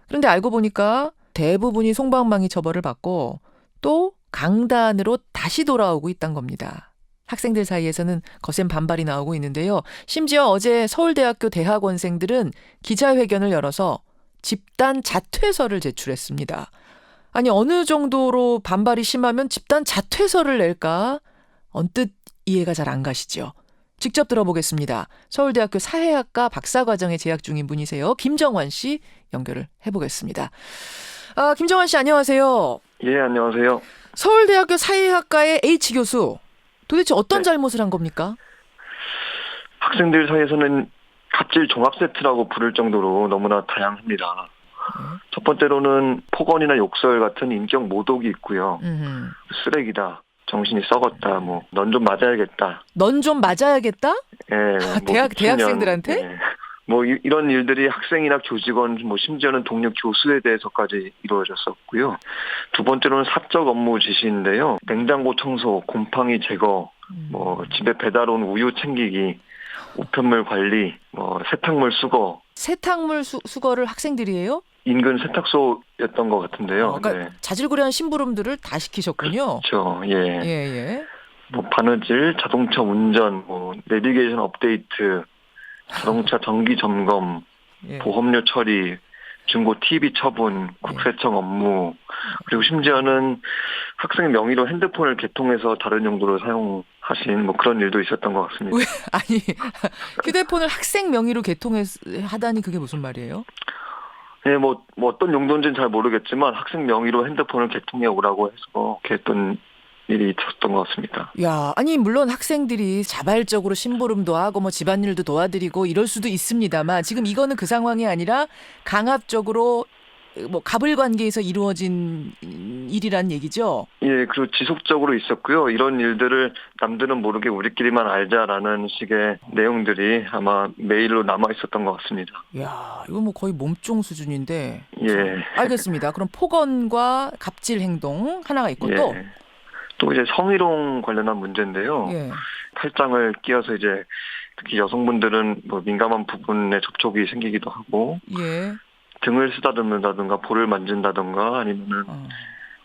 S2: 그런데 알고 보니까 대부분이 솜방망이 처벌을 받고 또 강단으로 다시 돌아오고 있다는 겁니다. 학생들 사이에서는 거센 반발이 나오고 있는데요. 심지어 어제 서울대학교 대학원생들은 기자회견을 열어서 집단 자퇴서를 제출했습니다. 아니, 어느 정도로 반발이 심하면 집단 자퇴서를 낼까? 언뜻 이해가 잘 안 가시죠? 직접 들어보겠습니다. 서울대학교 사회학과 박사과정에 재학 중인 분이세요. 김정환 씨 연결을 해보겠습니다. 김정환 씨 안녕하세요.
S9: 예, 안녕하세요.
S2: 서울대학교 사회학과의 H교수. 도대체 어떤 잘못을 한 겁니까?
S9: 학생들 사이에서는 갑질 종합 세트라고 부를 정도로 너무나 다양합니다. 첫 번째로는 폭언이나 욕설 같은 인격 모독이 있고요. 쓰레기다. 정신이 썩었다. 뭐 넌 좀 맞아야겠다.
S2: 넌 좀 맞아야겠다?
S9: 예. 뭐
S2: 대학생들한테?
S9: 예. 뭐 이런 일들이 학생이나 교직원, 뭐 심지어는 동료 교수에 대해서까지 이루어졌었고요. 두 번째로는 사적 업무 지시인데요. 냉장고 청소, 곰팡이 제거, 뭐 집에 배달 온 우유 챙기기, 우편물 관리, 뭐 세탁물 수거.
S2: 세탁물 수거를 학생들이 해요?
S9: 인근 세탁소였던 것 같은데요.
S2: 그러니까
S9: 네.
S2: 자질구레한 심부름들을 다 시키셨군요.
S9: 그렇죠. 예.
S2: 예.
S9: 뭐 바느질, 자동차 운전, 뭐 내비게이션 업데이트, 자동차 정기 점검,
S2: 예.
S9: 보험료 처리, 중고 TV 처분, 국세청 업무, 그리고 심지어는 학생 명의로 핸드폰을 개통해서 다른 용도로 사용하신 뭐 그런 일도 있었던 것 같습니다.
S2: 왜? 아니, 휴대폰을 학생 명의로 개통하다니 그게 무슨 말이에요?
S9: 네, 뭐 어떤 용도인지는 잘 모르겠지만 학생 명의로 핸드폰을 개통해 오라고 해서 했던 일이 있었던 것 같습니다.
S2: 야, 아니 물론 학생들이 자발적으로 심부름도 하고 뭐 집안일도 도와드리고 이럴 수도 있습니다만 지금 이거는 그 상황이 아니라 강압적으로 뭐 갑을 관계에서 이루어진 일이란 얘기죠. 예,
S9: 그리고 지속적으로 있었고요. 이런 일들을 남들은 모르게 우리끼리만 알자라는 식의 내용들이 아마 메일로 남아 있었던 것 같습니다.
S2: 야, 이거 뭐 거의 몸종 수준인데.
S9: 예.
S2: 알겠습니다. 그럼 폭언과 갑질 행동 하나가 있고
S9: 또 이제 성희롱 관련한 문제인데요.
S2: 예.
S9: 팔짱을 끼워서 이제 특히 여성분들은 뭐 민감한 부분에 접촉이 생기기도 하고.
S2: 예.
S9: 등을 쓰다듬는다든가 볼을 만진다든가 아니면은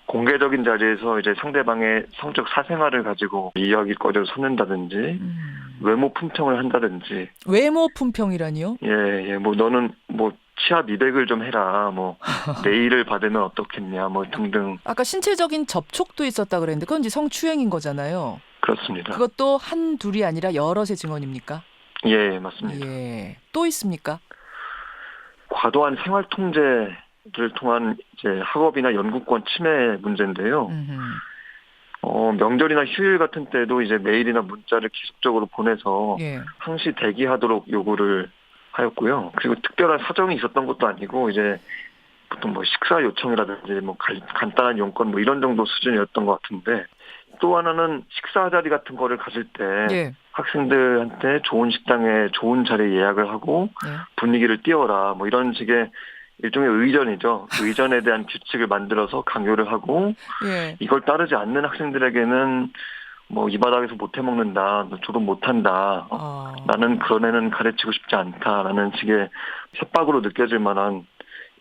S9: 공개적인 자리에서 이제 상대방의 성적 사생활을 가지고 이야기거리를 삼는다든지 외모 품평을 한다든지.
S2: 외모 품평이라니요?
S9: 예, 뭐 너는 뭐 치아 미백을 좀 해라, 뭐 네일을 받으면 어떻겠냐, 뭐 등등.
S2: 아까 신체적인 접촉도 있었다 그랬는데 그건 이제 성추행인 거잖아요.
S9: 그렇습니다.
S2: 그것도 한 둘이 아니라 여럿의 증언입니까?
S9: 예, 맞습니다.
S2: 예, 또 있습니까?
S9: 과도한 생활 통제를 통한 이제 학업이나 연구권 침해 문제인데요. 명절이나 휴일 같은 때도 이제 메일이나 문자를 계속적으로 보내서 항시 대기하도록 요구를 하였고요. 그리고 특별한 사정이 있었던 것도 아니고 이제 보통 뭐 식사 요청이라든지 뭐 간단한 용건 뭐 이런 정도 수준이었던 것 같은데 또 하나는 식사 자리 같은 거를 가질 때 학생들한테 좋은 식당에 좋은 자리 예약을 하고 분위기를 띄워라. 뭐 이런 식의 일종의 의전이죠. 의전에 대한 규칙을 만들어서 강요를 하고 이걸 따르지 않는 학생들에게는 뭐 이 바닥에서 못 해먹는다, 조금 못한다, 나는 그런 애는 가르치고 싶지 않다라는 식의 협박으로 느껴질 만한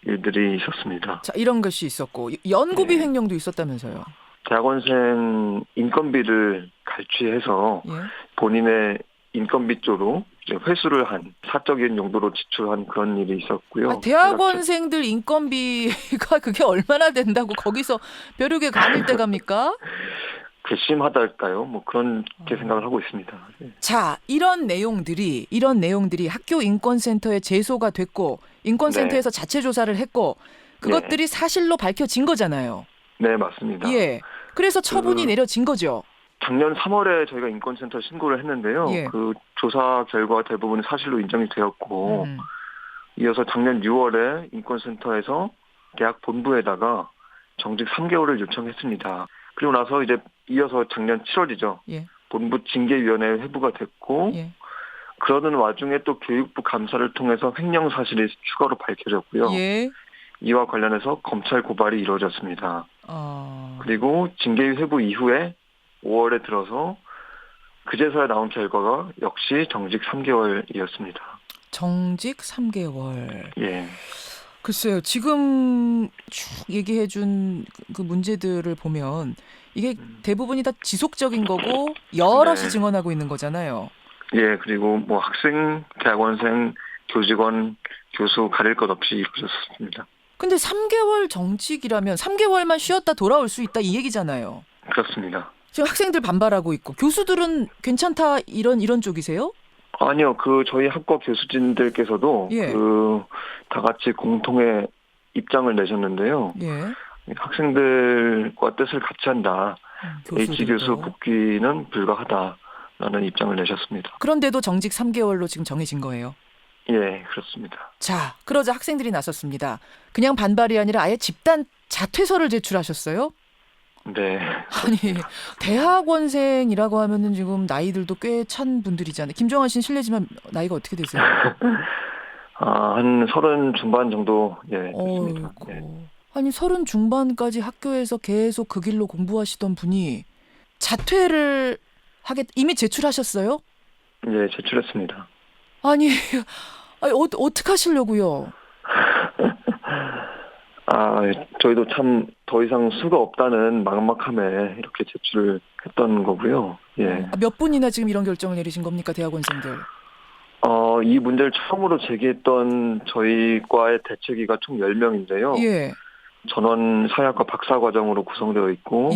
S9: 일들이 있었습니다.
S2: 자, 이런 것이 있었고 연구비 횡령도 있었다면서요.
S9: 대학원생 인건비를 갈취해서 본인의 인건비 쪽으로 회수를 한 사적인 용도로 지출한 그런 일이 있었고요.
S2: 대학원생들 인건비가 그게 얼마나 된다고 거기서 벼룩의 간일대 갑니까?
S9: 괘씸하달까요? 뭐 그렇게 생각을 하고 있습니다.
S2: 자, 이런 내용들이 학교 인권센터에 제소가 됐고 인권센터에서 자체 조사를 했고 그것들이 사실로 밝혀진 거잖아요.
S9: 네, 맞습니다.
S2: 예. 그래서 처분이 내려진 거죠.
S9: 작년 3월에 저희가 인권센터 신고를 했는데요. 그 조사 결과 대부분 사실로 인정이 되었고 이어서 작년 6월에 인권센터에서 대학 본부에다가 정직 3개월을 요청했습니다. 그리고 나서 이제 이어서 작년 7월이죠. 본부 징계위원회 회부가 됐고 그러는 와중에 또 교육부 감사를 통해서 횡령 사실이 추가로 밝혀졌고요. 이와 관련해서 검찰 고발이 이루어졌습니다. 그리고 징계위 회부 이후에 5월에 들어서 그제서야 나온 결과가 역시 정직 3개월이었습니다.
S2: 정직 3개월.
S9: 예.
S2: 글쎄요. 지금 쭉 얘기해 준 그 문제들을 보면 이게 대부분이 다 지속적인 거고 여럿이 증언하고 있는 거잖아요.
S9: 예. 그리고 뭐 학생, 대학원생, 교직원, 교수 가릴 것 없이 이루어졌습니다.
S2: 근데 3개월 정직이라면 3개월만 쉬었다 돌아올 수 있다 이 얘기잖아요.
S9: 그렇습니다.
S2: 지금 학생들 반발하고 있고 교수들은 괜찮다 이런 쪽이세요?
S9: 아니요. 저희 학과 교수진들께서도 다 같이 공통의 입장을 내셨는데요. 학생들과 뜻을 같이 한다. H 교수 복귀는 불가하다라는 입장을 내셨습니다.
S2: 그런데도 정직 3개월로 지금 정해진 거예요?
S9: 예, 그렇습니다.
S2: 자, 그러자 학생들이 나섰습니다. 그냥 반발이 아니라 아예 집단 자퇴서를 제출하셨어요?
S9: 네.
S2: 아니, 대학원생이라고 하면은 지금 나이들도 꽤 찬 분들이잖아요. 김정환 씨는 실례지만 나이가 어떻게 되세요?
S9: 한 30 중반 정도 됐습니다.
S2: 아니 30 중반까지 학교에서 계속 그 길로 공부하시던 분이 자퇴를 이미 제출하셨어요?
S9: 예, 제출했습니다.
S2: 아니 어떻게 하시려고요?
S9: 저희도 참 더 이상 수가 없다는 막막함에 이렇게 제출을 했던 거고요. 예.
S2: 몇 분이나 지금 이런 결정을 내리신 겁니까, 대학원생들?
S9: 이 문제를 처음으로 제기했던 저희 과의 대책위가 총 10명인데요. 전원 사회학과 박사 과정으로 구성되어 있고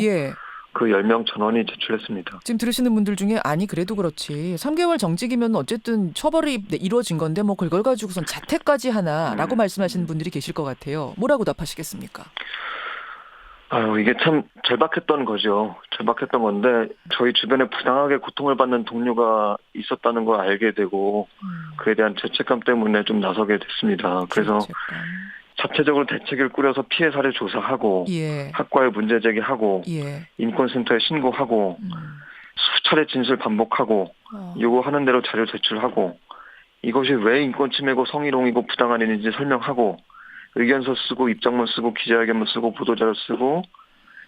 S9: 그 10명 전원이 제출했습니다.
S2: 지금 들으시는 분들 중에 아니 그래도 그렇지 3개월 정직이면 어쨌든 처벌이 이루어진 건데 뭐 그걸 가지고선 자퇴까지 하나라고 말씀하시는 분들이 계실 것 같아요. 뭐라고 답하시겠습니까?
S9: 이게 참 절박했던 거죠. 절박했던 건데 저희 주변에 부당하게 고통을 받는 동료가 있었다는 걸 알게 되고 그에 대한 죄책감 때문에 좀 나서게 됐습니다. 그래서 자체적으로 대책을 꾸려서 피해 사례 조사하고 학과에 문제 제기하고 인권센터에 신고하고 수차례 진술 반복하고 요구하는 대로 자료 제출하고 이것이 왜 인권 침해고 성희롱이고 부당한 일인지 설명하고 의견서 쓰고 입장문 쓰고 기자회견문 쓰고 보도자료 쓰고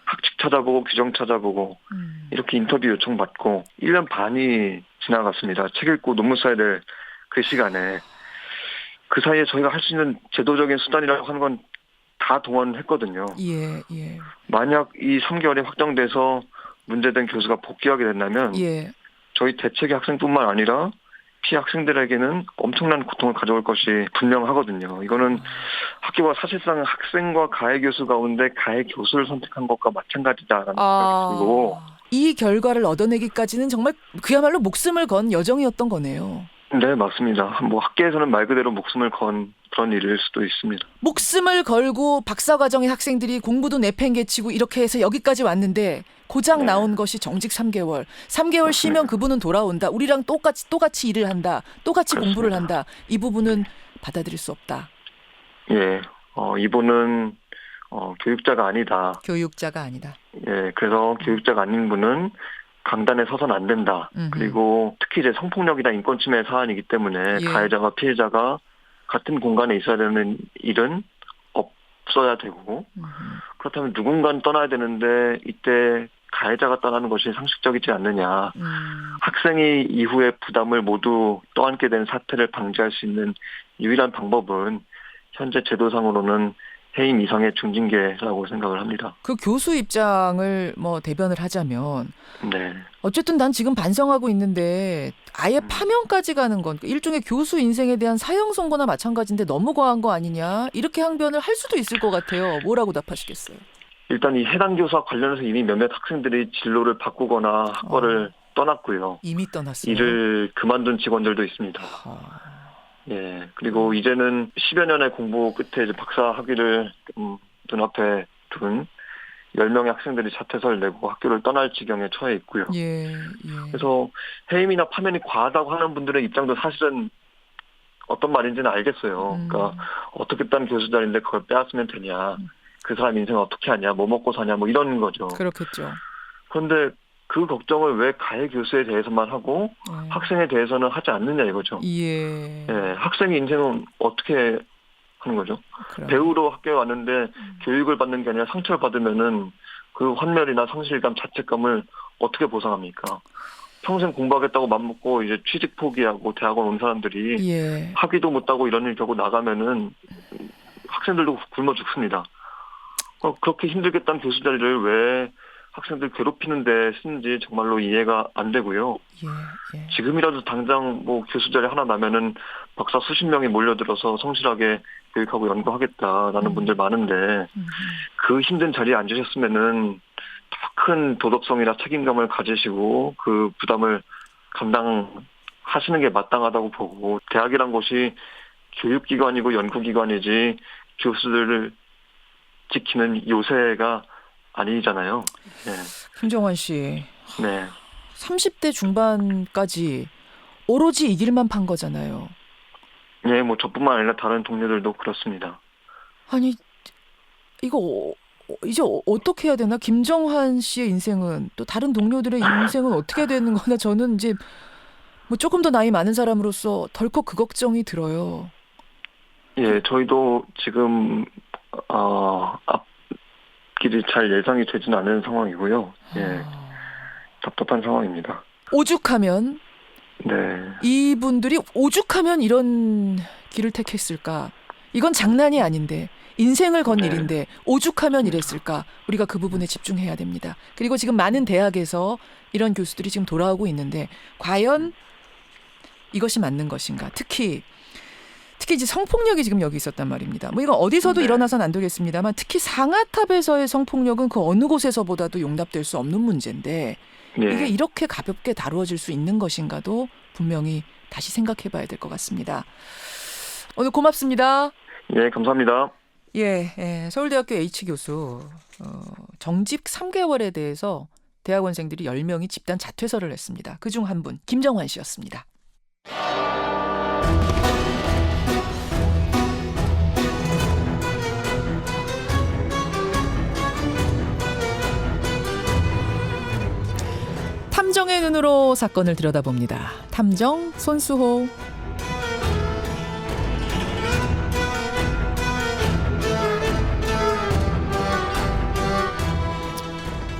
S9: 학칙 찾아보고 규정 찾아보고 이렇게 인터뷰 요청받고 1년 반이 지나갔습니다. 책 읽고 논문 써야 될 그 시간에 그 사이에 저희가 할 수 있는 제도적인 수단이라고 하는 건 다 동원했거든요. 만약 이 3개월이 확정돼서 문제된 교수가 복귀하게 된다면 저희 대책의 학생뿐만 아니라 피해 학생들에게는 엄청난 고통을 가져올 것이 분명하거든요. 이거는 학교가 사실상 학생과 가해 교수 가운데 가해 교수를 선택한 것과 마찬가지다라는 생각이 들고
S2: 이 결과를 얻어내기까지는 정말 그야말로 목숨을 건 여정이었던 거네요.
S9: 네, 맞습니다. 뭐 학계에서는 말 그대로 목숨을 건 그런 일일 수도 있습니다.
S2: 목숨을 걸고 박사과정의 학생들이 공부도 내팽개치고 이렇게 해서 여기까지 왔는데 고작 나온 것이 정직 3개월. 3개월 쉬면 그분은 돌아온다. 우리랑 똑같이 일을 한다. 똑같이 공부를 한다. 이 부분은 받아들일 수 없다.
S9: 예, 이분은 교육자가 아니다.
S2: 교육자가 아니다.
S9: 예, 그래서 교육자가 아닌 분은 강단에 서서는 안 된다. 그리고 특히 이제 성폭력이나 인권침해 사안이기 때문에
S2: 예.
S9: 가해자와 피해자가 같은 공간에 있어야 되는 일은 없어야 되고 그렇다면 누군가는 떠나야 되는데 이때 가해자가 떠나는 것이 상식적이지 않느냐. 학생이 이후에 부담을 모두 떠안게 되는 사태를 방지할 수 있는 유일한 방법은 현재 제도상으로는 해임 이상의 중징계라고 생각을 합니다.
S2: 그 교수 입장을 뭐 대변을 하자면
S9: 네.
S2: 어쨌든 난 지금 반성하고 있는데 아예 파면까지 가는 건 일종의 교수 인생에 대한 사형 선고나 마찬가지인데 너무 과한 거 아니냐 이렇게 항변을 할 수도 있을 것 같아요. 뭐라고 답하시겠어요?
S9: 일단 이 해당 교수와 관련해서 이미 몇몇 학생들이 진로를 바꾸거나 학과를 떠났고요.
S2: 이미 떠났어요.
S9: 일을 그만둔 직원들도 있습니다. 예. 그리고 이제는 10여 년의 공부 끝에 이제 박사 학위를 눈앞에 둔 10명의 학생들이 자퇴서를 내고 학교를 떠날 지경에 처해 있고요.
S2: 예.
S9: 그래서 해임이나 파면이 과하다고 하는 분들의 입장도 사실은 어떤 말인지는 알겠어요. 그러니까 어떻게 딴 교수 자리인데 그걸 빼앗으면 되냐. 그 사람 인생 어떻게 하냐. 뭐 먹고 사냐. 뭐 이런 거죠.
S2: 그렇겠죠.
S9: 그런데 그 걱정을 왜 가해 교수에 대해서만 하고 학생에 대해서는 하지 않느냐 이거죠.
S2: 예.
S9: 예, 학생의 인생은 어떻게 하는 거죠?
S2: 그럼.
S9: 배우로 학교에 왔는데 교육을 받는 게 아니라 상처를 받으면은 그 환멸이나 상실감, 자책감을 어떻게 보상합니까? 평생 공부하겠다고 맘먹고 이제 취직 포기하고 대학원 온 사람들이
S2: 예.
S9: 학위도 못 따고 이런 일 겪고 나가면은 학생들도 굶어 죽습니다. 그렇게 힘들겠다는 교수 자리를 왜 학생들 괴롭히는 데 쓰는지 정말로 이해가 안 되고요.
S2: 예.
S9: 지금이라도 당장 뭐 교수 자리 하나 나면은 박사 수십 명이 몰려들어서 성실하게 교육하고 연구하겠다라는 분들 많은데 그 힘든 자리에 앉으셨으면은 더 큰 도덕성이나 책임감을 가지시고 그 부담을 감당하시는 게 마땅하다고 보고 대학이란 곳이 교육기관이고 연구기관이지 교수들을 지키는 요새가 아니잖아요. 네.
S2: 김정환 씨.
S9: 네.
S2: 30대 중반까지 오로지 이 길만 판 거잖아요.
S9: 네, 뭐 저뿐만 아니라 다른 동료들도 그렇습니다.
S2: 아니 이거 이제 어떻게 해야 되나? 김정환 씨의 인생은 또 다른 동료들의 인생은 어떻게 되는 거나 저는 이제 뭐 조금 더 나이 많은 사람으로서 덜컥 그 걱정이 들어요.
S9: 예, 저희도 지금 앞길이 잘 예상이 되지는 않은 상황이고요. 예, 답답한 상황입니다.
S2: 오죽하면
S9: 네.
S2: 이분들이 오죽하면 이런 길을 택했을까? 이건 장난이 아닌데 인생을 건
S9: 네.
S2: 일인데 오죽하면 이랬을까? 우리가 그 부분에 집중해야 됩니다. 그리고 지금 많은 대학에서 이런 교수들이 지금 돌아오고 있는데 과연 이것이 맞는 것인가? 특히 이제 성폭력이 지금 여기 있었단 말입니다. 뭐 이건 어디서도
S9: 네.
S2: 일어나서는 안 되겠습니다만 특히 상하탑에서의 성폭력은 그 어느 곳에서보다도 용납될 수 없는 문제인데
S9: 네.
S2: 이게 이렇게 가볍게 다루어질 수 있는 것인가도 분명히 다시 생각해봐야 될 것 같습니다. 오늘 고맙습니다.
S9: 예, 감사합니다.
S2: 예, 서울대학교 H교수 정직 3개월에 대해서 대학원생들이 10명이 집단 자퇴서를 냈습니다. 그중 한 분 김정환 씨였습니다. 탐정의 눈으로 사건을 들여다봅니다. 탐정 손수호.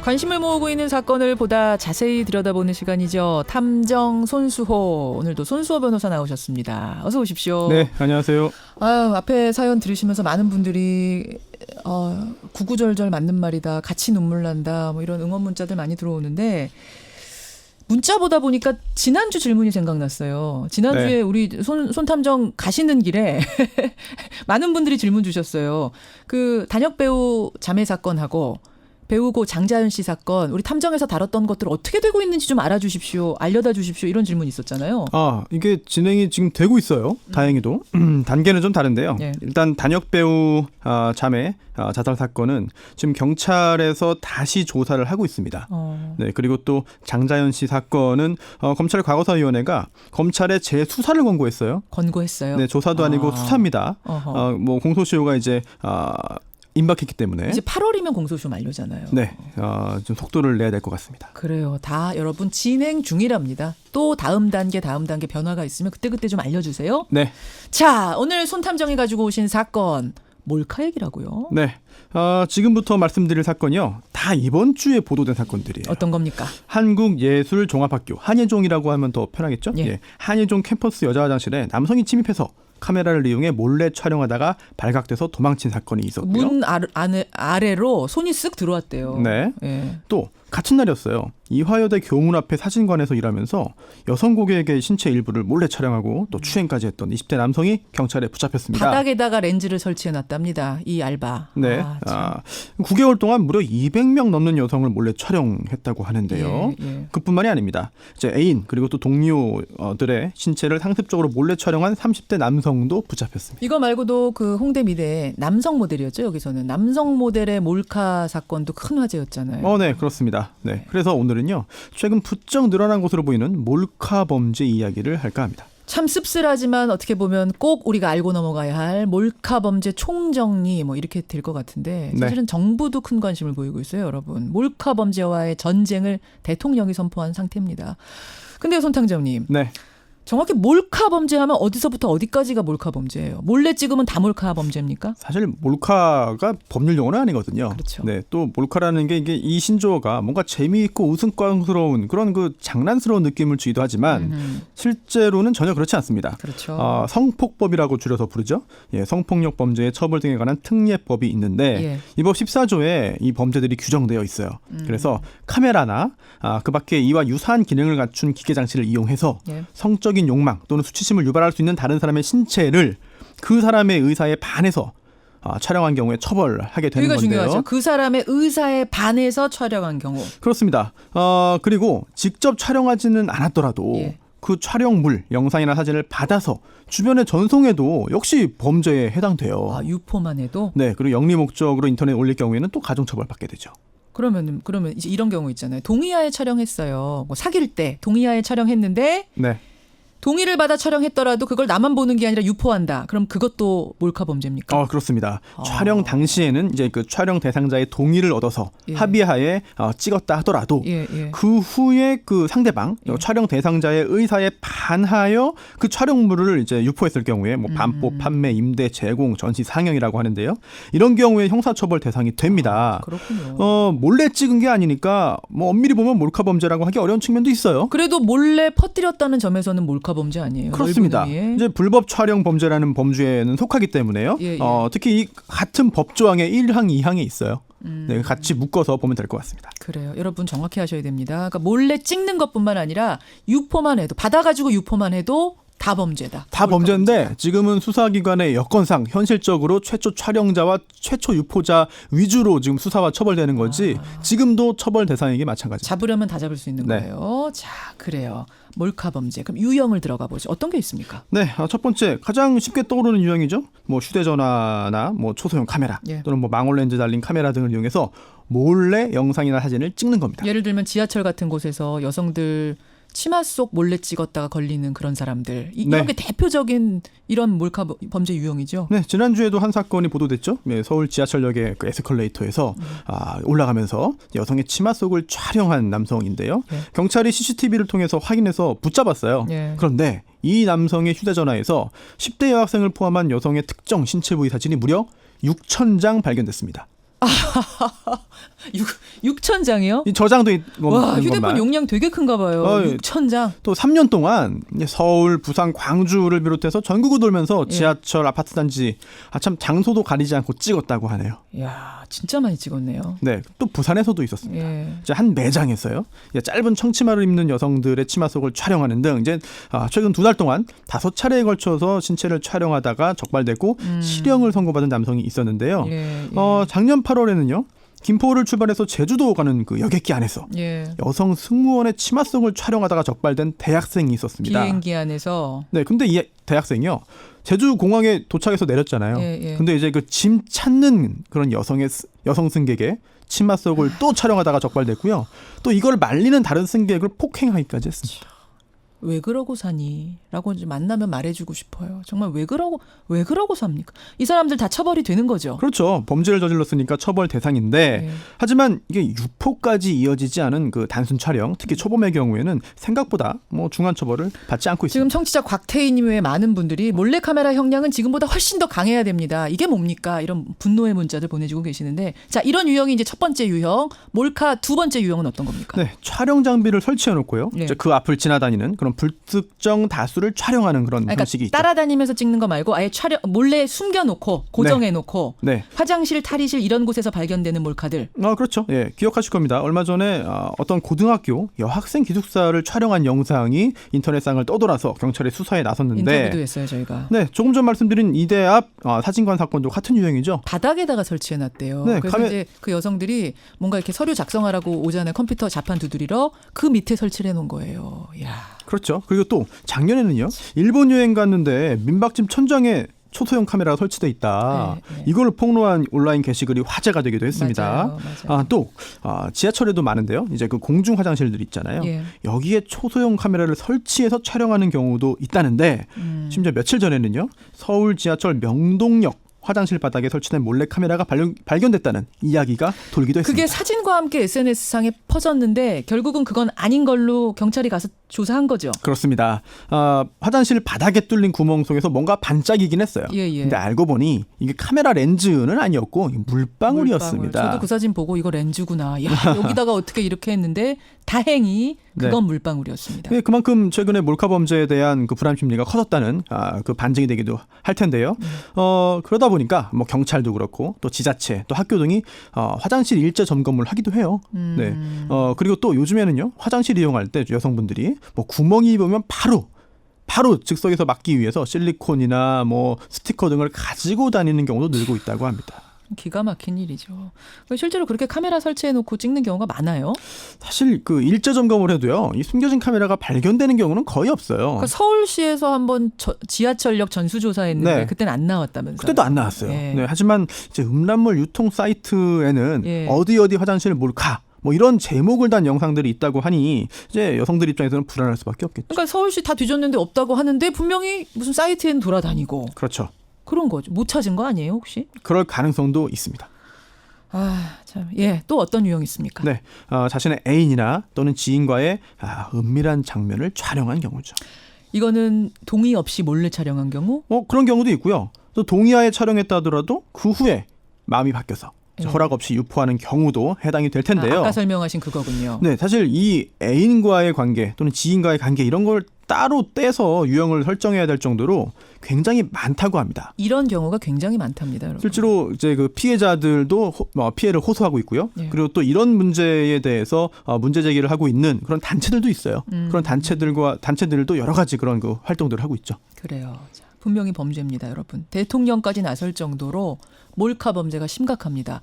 S2: 관심을 모으고 있는 사건을 보다 자세히 들여다보는 시간이죠. 탐정 손수호. 오늘도 손수호 변호사 나오셨습니다. 어서 오십시오.
S10: 네, 안녕하세요.
S2: 아유, 앞에 사연 들으시면서 많은 분들이 구구절절 맞는 말이다. 같이 눈물 난다. 뭐 이런 응원 문자들 많이 들어오는데 문자 보다 보니까 지난주 질문이 생각났어요. 지난주에
S10: 네.
S2: 우리 손 탐정 가시는 길에 많은 분들이 질문 주셨어요. 그 단역 배우 자매 사건하고 배우고 장자연 씨 사건 우리 탐정에서 다뤘던 것들 어떻게 되고 있는지 좀 알아주십시오. 알려다 주십시오. 이런 질문이 있었잖아요.
S10: 이게 진행이 지금 되고 있어요. 다행히도. 단계는 좀 다른데요.
S2: 네.
S10: 일단 단역 배우 자매 자살 사건은 지금 경찰에서 다시 조사를 하고 있습니다. 네, 그리고 또 장자연 씨 사건은 검찰 과거사위원회가 검찰에 재수사를 권고했어요.
S2: 권고했어요.
S10: 네, 조사도 아니고 수사입니다.
S2: 어허.
S10: 뭐 공소시효가 이제 임박했기 때문에
S2: 이제 8월이면 공소시효 만료잖아요.
S10: 네, 좀 속도를 내야 될 것 같습니다.
S2: 그래요. 다 여러분 진행 중이랍니다. 또 다음 단계 변화가 있으면 그때 좀 알려주세요.
S10: 네.
S2: 자, 오늘 손탐정이 가지고 오신 사건 몰카 얘기라고요.
S10: 네. 지금부터 말씀드릴 사건이요. 다 이번 주에 보도된 사건들이에요.
S2: 어떤 겁니까?
S10: 한국예술종합학교, 한예종이라고 하면 더 편하겠죠?
S2: 예.
S10: 예. 한예종 캠퍼스 여자 화장실에 남성이 침입해서 카메라를 이용해 몰래 촬영하다가 발각돼서 도망친 사건이 있었고요.
S2: 문 아래로 손이 쓱 들어왔대요.
S10: 네.
S2: 예.
S10: 또 같은 날이었어요. 이화여대 교문 앞에 사진관에서 일하면서 여성 고객의 신체 일부를 몰래 촬영하고 또 추행까지 했던 20대 남성이 경찰에 붙잡혔습니다.
S2: 바닥에다가 렌즈를 설치해놨답니다. 이 알바.
S10: 네. 9개월 동안 무려 200명 넘는 여성을 몰래 촬영했다고 하는데요.
S2: 예.
S10: 그뿐만이 아닙니다. 이제 애인 그리고 또 동료들의 신체를 상습적으로 몰래 촬영한 30대 남성도 붙잡혔습니다.
S2: 이거 말고도 그 홍대 미대 남성 모델이었죠. 여기서는 남성 모델의 몰카 사건도 큰 화제였잖아요.
S10: 네, 그렇습니다. 네. 그래서 오늘은요. 최근 부쩍 늘어난 것으로 보이는 몰카 범죄 이야기를 할까 합니다.
S2: 참 씁쓸하지만 어떻게 보면 꼭 우리가 알고 넘어가야 할 몰카 범죄 총정리 뭐 이렇게 될 것 같은데 사실은 정부도 큰 관심을 보이고 있어요, 여러분. 몰카 범죄와의 전쟁을 대통령이 선포한 상태입니다. 근데요, 손탕정님.
S10: 네.
S2: 정확히 몰카 범죄하면 어디서부터 어디까지가 몰카 범죄예요? 몰래 찍으면 다 몰카 범죄입니까?
S10: 사실 몰카가 법률 용어는 아니거든요.
S2: 그렇죠.
S10: 네, 또 몰카라는 게 이게 이 신조어가 뭔가 재미있고 웃음꽝스러운 그런 그 장난스러운 느낌을 주기도 하지만 실제로는 전혀 그렇지 않습니다.
S2: 그렇죠.
S10: 성폭법이라고 줄여서 부르죠. 예, 성폭력 범죄의 처벌 등에 관한 특례법이 있는데 이 법 14조에 이 범죄들이 규정되어 있어요. 그래서 카메라나 그 밖에 이와 유사한 기능을 갖춘 기계 장치를 이용해서 성적 욕망 또는 수치심을 유발할 수 있는 다른 사람의 신체를 그 사람의 의사에 반해서 촬영한 경우에 처벌하게 되는 건데요.
S2: 중요하죠. 그 사람의 의사에 반해서 촬영한 경우.
S10: 그렇습니다. 그리고 직접 촬영하지는 않았더라도 그 촬영물, 영상이나 사진을 받아서 주변에 전송해도 역시 범죄에 해당돼요.
S2: 유포만 해도?
S10: 네. 그리고 영리 목적으로 인터넷에 올릴 경우에는 또 가중처벌 받게 되죠.
S2: 그러면 이제 이런 경우 있잖아요. 동의하에 촬영했어요. 뭐 사귈 때 동의하에 촬영했는데
S10: 네.
S2: 동의를 받아 촬영했더라도 그걸 나만 보는 게 아니라 유포한다. 그럼 그것도 몰카 범죄입니까?
S10: 그렇습니다. 촬영 당시에는 이제 그 촬영 대상자의 동의를 얻어서 합의하에 찍었다 하더라도 그 후에 그 상대방 촬영 대상자의 의사에 반하여 그 촬영물을 이제 유포했을 경우에 뭐 반포, 판매, 임대, 제공, 전시, 상영이라고 하는데요. 이런 경우에 형사처벌 대상이 됩니다.
S2: 그렇군요.
S10: 몰래 찍은 게 아니니까 뭐 엄밀히 보면 몰카 범죄라고 하기 어려운 측면도 있어요.
S2: 그래도 몰래 퍼뜨렸다는 점에서는 몰카 범죄 아니에요?
S10: 그렇습니다. 이제 불법 촬영 범죄라는 범죄에는 속하기 때문에요. 특히 이 같은 법조항의 1항, 2항에 있어요. 네, 같이 묶어서 보면 될 것 같습니다.
S2: 그래요. 여러분 정확히 하셔야 됩니다. 그러니까 몰래 찍는 것뿐만 아니라 유포만 해도 받아가지고 유포만 해도 다 범죄다.
S10: 다 범죄인데 지금은 수사기관의 여건상 현실적으로 최초 촬영자와 최초 유포자 위주로 지금 수사와 처벌되는 거지 지금도 처벌 대상이기 마찬가지입니다.
S2: 잡으려면 다 잡을 수 있는 거예요. 자, 그래요. 몰카 범죄. 그럼 유형을 들어가 보죠. 어떤 게 있습니까?
S10: 네, 첫 번째 가장 쉽게 떠오르는 유형이죠. 뭐 휴대전화나 뭐 초소형 카메라 또는 뭐 망원렌즈 달린 카메라 등을 이용해서 몰래 영상이나 사진을 찍는 겁니다.
S2: 예를 들면 지하철 같은 곳에서 여성들 치마 속 몰래 찍었다가 걸리는 그런 사람들. 이런 게 대표적인 이런 몰카 범죄 유형이죠.
S10: 네, 지난주에도 한 사건이 보도됐죠. 네, 서울 지하철역의 그 에스컬레이터에서 올라가면서 여성의 치마 속을 촬영한 남성인데요. 경찰이 CCTV를 통해서 확인해서 붙잡았어요. 그런데 이 남성의 휴대전화에서 10대 여학생을 포함한 여성의 특정 신체 부위 사진이 무려 6,000장 발견됐습니다.
S2: 6,000장이요?
S10: 이 저장도
S2: 와, 휴대폰 용량 되게 큰가 봐요. 6,000장.
S10: 또 3년 동안 서울, 부산, 광주를 비롯해서 전국을 돌면서 지하철, 아파트 단지 참 장소도 가리지 않고 찍었다고 하네요.
S2: 이야, 진짜 많이 찍었네요.
S10: 네, 또 부산에서도 있었습니다. 이제 한 매장에서요. 짧은 청치마를 입는 여성들의 치마 속을 촬영하는 등 이제 최근 2달 동안 5차례에 걸쳐서 신체를 촬영하다가 적발되고 실형을 선고받은 남성이 있었는데요. 작년 8월에는요. 김포를 출발해서 제주도 가는 그 여객기 안에서 여성 승무원의 치마 속을 촬영하다가 적발된 대학생이 있었습니다.
S2: 비행기 안에서.
S10: 네, 근데 이 대학생이요. 제주 공항에 도착해서 내렸잖아요. 근데 이제 그 짐 찾는 그런 여성 승객의 치마 속을 또 촬영하다가 적발됐고요. 또 이걸 말리는 다른 승객을 폭행하기까지 했습니다.
S2: 왜 그러고 사니? 라고 이제 만나면 말해주고 싶어요. 정말 왜 그러고 삽니까? 이 사람들 다 처벌이 되는 거죠.
S10: 그렇죠. 범죄를 저질렀으니까 처벌 대상인데
S2: 네.
S10: 하지만 이게 유포까지 이어지지 않은 그 단순 촬영, 특히 초범의 경우에는 생각보다 뭐 중한 처벌을 받지 않고 있습니다.
S2: 지금 청취자 곽태희님 외에 많은 분들이 몰래카메라 형량은 지금보다 훨씬 더 강해야 됩니다. 이게 뭡니까? 이런 분노의 문자들 보내주고 계시는데 자, 이런 유형이 이제 첫 번째 유형, 몰카 두 번째 유형은 어떤 겁니까?
S10: 네, 촬영 장비를 설치해 놓고요.
S2: 네.
S10: 그 앞을 지나다니는 그런 불특정 다수를 촬영하는 그런 형식이 있죠.
S2: 따라다니면서 찍는 거 말고 아예 몰래 숨겨놓고 고정해놓고
S10: 네.
S2: 화장실, 탈의실 이런 곳에서 발견되는 몰카들.
S10: 그렇죠. 예, 기억하실 겁니다. 얼마 전에 어떤 고등학교 여학생 기숙사를 촬영한 영상이 인터넷상을 떠돌아서 경찰의 수사에 나섰는데
S2: 인터뷰도 했어요, 저희가.
S10: 네, 조금 전 말씀드린 이대 앞 사진관 사건도 같은 유형이죠.
S2: 바닥에다가 설치해놨대요.
S10: 네,
S2: 그래서 이제 그 여성들이 뭔가 이렇게 서류 작성하라고 오잖아요. 컴퓨터 자판 두드리러 그 밑에 설치를 해놓은 거예요. 이야.
S10: 그렇죠. 그리고 또 작년에는요. 일본 여행 갔는데 민박집 천장에 초소형 카메라가 설치돼 있다.
S2: 네.
S10: 이걸 폭로한 온라인 게시글이 화제가 되기도 했습니다.
S2: 맞아요.
S10: 또 지하철에도 많은데요. 이제 그 공중 화장실들 있잖아요.
S2: 예.
S10: 여기에 초소형 카메라를 설치해서 촬영하는 경우도 있다는데 심지어 며칠 전에는요. 서울 지하철 명동역 화장실 바닥에 설치된 몰래 카메라가 발견됐다는 이야기가 돌기도 했습니다.
S2: 그게 사진과 함께 SNS상에 퍼졌는데 결국은 그건 아닌 걸로 경찰이 가서 조사한 거죠.
S10: 그렇습니다. 화장실 바닥에 뚫린 구멍 속에서 뭔가 반짝이긴 했어요. 근데 알고 보니 이게 카메라 렌즈는 아니었고 물방울이었습니다.
S2: 저도 그 사진 보고 이거 렌즈구나. 야, 여기다가 어떻게 이렇게 했는데 다행히 그건 물방울이었습니다.
S10: 네, 그만큼 최근에 몰카 범죄에 대한 그 불안 심리가 커졌다는 그 반증이 되기도 할 텐데요. 그러다 보니까 뭐 경찰도 그렇고 또 지자체 또 학교 등이 화장실 일제 점검을 하기도 해요. 네. 그리고 또 요즘에는요. 화장실 이용할 때 여성분들이 뭐 구멍이 보면 바로 즉석에서 막기 위해서 실리콘이나 뭐 스티커 등을 가지고 다니는 경우도 늘고 있다고 합니다.
S2: 기가 막힌 일이죠. 실제로 그렇게 카메라 설치해놓고 찍는 경우가 많아요?
S10: 사실 그 일제 점검을 해도요. 이 숨겨진 카메라가 발견되는 경우는 거의 없어요.
S2: 그러니까 서울시에서 한번 지하철역 전수조사했는데
S10: 네.
S2: 그때는 안 나왔다면서요?
S10: 그때도 안 나왔어요.
S2: 예.
S10: 네, 하지만 이제 음란물 유통 사이트에는 어디 화장실 몰카 뭐 이런 제목을 단 영상들이 있다고 하니 이제 여성들 입장에서는 불안할 수밖에 없겠죠.
S2: 그러니까 서울시 다 뒤졌는데 없다고 하는데 분명히 무슨 사이트에는 돌아다니고.
S10: 그렇죠.
S2: 그런 거죠. 못 찾은 거 아니에요, 혹시?
S10: 그럴 가능성도 있습니다.
S2: 참. 예, 또 어떤 유형이 있습니까?
S10: 네, 자신의 애인이나 또는 지인과의 은밀한 장면을 촬영한 경우죠.
S2: 이거는 동의 없이 몰래 촬영한 경우?
S10: 그런 경우도 있고요. 또 동의하에 촬영했다 하더라도 그 후에 마음이 바뀌어서 허락 없이 유포하는 경우도 해당이 될 텐데요.
S2: 아까 설명하신 그거군요.
S10: 네, 사실 이 애인과의 관계 또는 지인과의 관계 이런 걸 따로 떼서 유형을 설정해야 될 정도로 굉장히 많다고 합니다.
S2: 이런 경우가 굉장히 많답니다, 여러분.
S10: 실제로 이제 그 피해자들도 피해를 호소하고 있고요.
S2: 예.
S10: 그리고 또 이런 문제에 대해서 문제 제기를 하고 있는 그런 단체들도 있어요. 그런 단체들도 여러 가지 그런 그 활동들을 하고 있죠.
S2: 그래요. 자, 분명히 범죄입니다, 여러분. 대통령까지 나설 정도로 몰카 범죄가 심각합니다.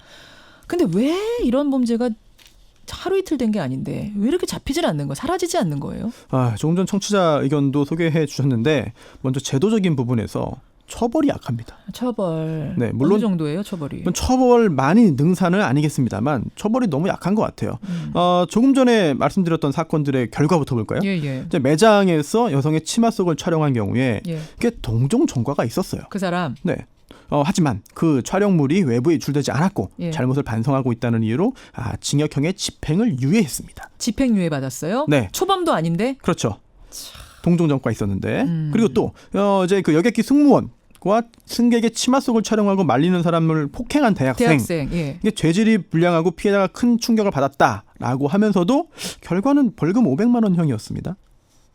S2: 근데 왜 이런 범죄가 하루 이틀 된 게 아닌데 왜 이렇게 잡히질 않는 거예요? 사라지지 않는 거예요?
S10: 조금 전 청취자 의견도 소개해 주셨는데 먼저 제도적인 부분에서 처벌이 약합니다.
S2: 처벌.
S10: 네, 물론
S2: 어느 정도예요, 처벌이?
S10: 처벌만이 능사는 아니겠습니다만 처벌이 너무 약한 것 같아요. 조금 전에 말씀드렸던 사건들의 결과부터 볼까요?
S2: 예.
S10: 이제 매장에서 여성의 치마 속을 촬영한 경우에 이게 동종 전과가 있었어요.
S2: 그 사람?
S10: 네. 하지만 그 촬영물이 외부에 유출되지 않았고 잘못을 반성하고 있다는 이유로 징역형의 집행을 유예했습니다.
S2: 집행유예 받았어요?
S10: 네.
S2: 초범도 아닌데?
S10: 그렇죠. 동종 전과 있었는데 그리고 또 이제 그 여객기 승무원과 승객의 치마 속을 촬영하고 말리는 사람을 폭행한 대학생. 이게 죄질이 불량하고 피해자가 큰 충격을 받았다라고 하면서도 결과는 벌금 500만 원형이었습니다.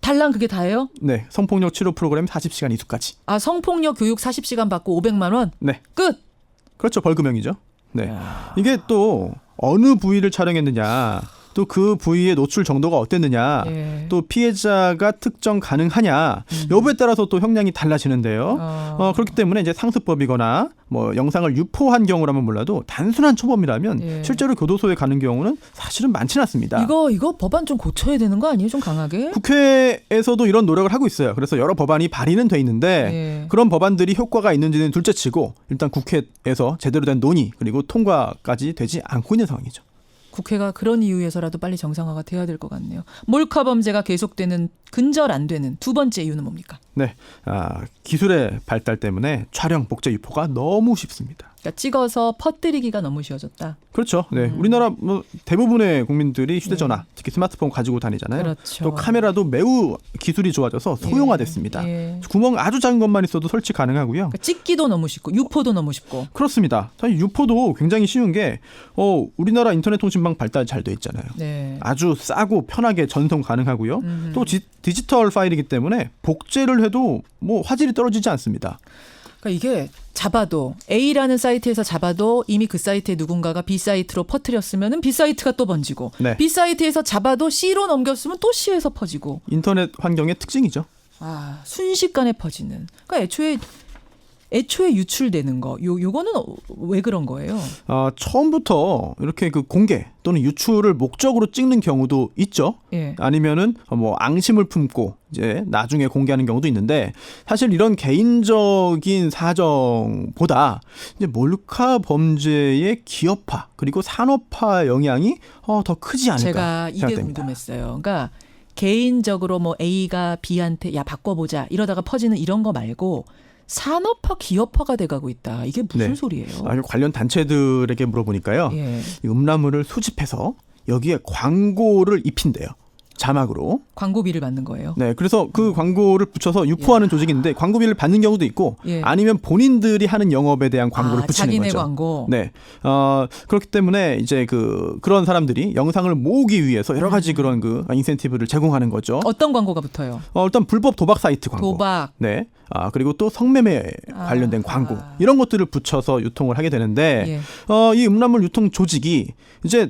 S2: 달랑 그게 다예요?
S10: 네. 성폭력 치료 프로그램 40시간 이수까지.
S2: 성폭력 교육 40시간 받고 500만 원?
S10: 네.
S2: 끝!
S10: 그렇죠. 벌금형이죠. 네. 이게 또 어느 부위를 촬영했느냐, 또 그 부위의 노출 정도가 어땠느냐, 또 피해자가 특정 가능하냐 여부에 따라서 또 형량이 달라지는데요. 그렇기 때문에 이제 상습법이거나 뭐 영상을 유포한 경우라면 몰라도 단순한 초범이라면 실제로 교도소에 가는 경우는 사실은 많지는 않습니다.
S2: 이거 법안 좀 고쳐야 되는 거 아니에요? 좀 강하게?
S10: 국회에서도 이런 노력을 하고 있어요. 그래서 여러 법안이 발의는 돼 있는데 그런 법안들이 효과가 있는지는 둘째치고 일단 국회에서 제대로 된 논의 그리고 통과까지 되지 않고 있는 상황이죠.
S2: 국회가 그런 이유에서라도 빨리 정상화가 돼야 될 것 같네요. 몰카 범죄가 계속되는 근절 안 되는 두 번째 이유는 뭡니까?
S10: 네, 기술의 발달 때문에 촬영, 복제, 유포가 너무 쉽습니다.
S2: 그러니까 찍어서 퍼뜨리기가 너무 쉬워졌다.
S10: 그렇죠. 네, 우리나라 대부분의 국민들이 휴대전화, 특히 스마트폰 가지고 다니잖아요.
S2: 그렇죠.
S10: 또 카메라도 매우 기술이 좋아져서 소형화됐습니다. 구멍 아주 작은 것만 있어도 설치 가능하고요.
S2: 그러니까 찍기도 너무 쉽고 유포도 너무 쉽고.
S10: 그렇습니다. 사실 유포도 굉장히 쉬운 게 우리나라 인터넷 통신망 발달 잘 돼 있잖아요.
S2: 네.
S10: 아주 싸고 편하게 전송 가능하고요. 또 디지털 파일이기 때문에 복제를 해도 뭐 화질이 떨어지지 않습니다.
S2: 그러니까 이게 잡아도 A라는 사이트에서 잡아도 이미 그 사이트에 누군가가 B 사이트로 퍼뜨렸으면은 B 사이트가 또 번지고
S10: 네.
S2: B 사이트에서 잡아도 C로 넘겼으면 또 C에서 퍼지고.
S10: 인터넷 환경의 특징이죠.
S2: 순식간에 퍼지는. 그러니까 애초에 유출되는 거. 요거는 왜 그런 거예요?
S10: 처음부터 이렇게 그 공개 또는 유출을 목적으로 찍는 경우도 있죠.
S2: 예.
S10: 아니면은 뭐 앙심을 품고 이제 나중에 공개하는 경우도 있는데 사실 이런 개인적인 사정보다 이제 몰카 범죄의 기업화 그리고 산업화 영향이 더 크지 않을까
S2: 제가 이게
S10: 생각됩니다.
S2: 궁금했어요. 그러니까 개인적으로 뭐 A가 B한테 야 바꿔보자 이러다가 퍼지는 이런 거 말고 산업화, 기업화가 돼가고 있다. 이게 무슨 소리예요?
S10: 관련 단체들에게 물어보니까요.
S2: 예.
S10: 이 음란물을 수집해서 여기에 광고를 입힌대요. 자막으로.
S2: 광고비를 받는 거예요?
S10: 네. 그래서 그 광고를 붙여서 유포하는 조직인데 광고비를 받는 경우도 있고 아니면 본인들이 하는 영업에 대한 광고를 붙이는
S2: 자기네
S10: 거죠.
S2: 광고.
S10: 네. 그렇기 때문에 이제 그런 사람들이 영상을 모으기 위해서 여러 가지 그런 인센티브를 제공하는 거죠.
S2: 어떤 광고가 붙어요?
S10: 일단 불법 도박 사이트 광고.
S2: 도박.
S10: 네. 그리고 또 성매매 관련된 광고 이런 것들을 붙여서 유통을 하게 되는데 이 음란물 유통 조직이 이제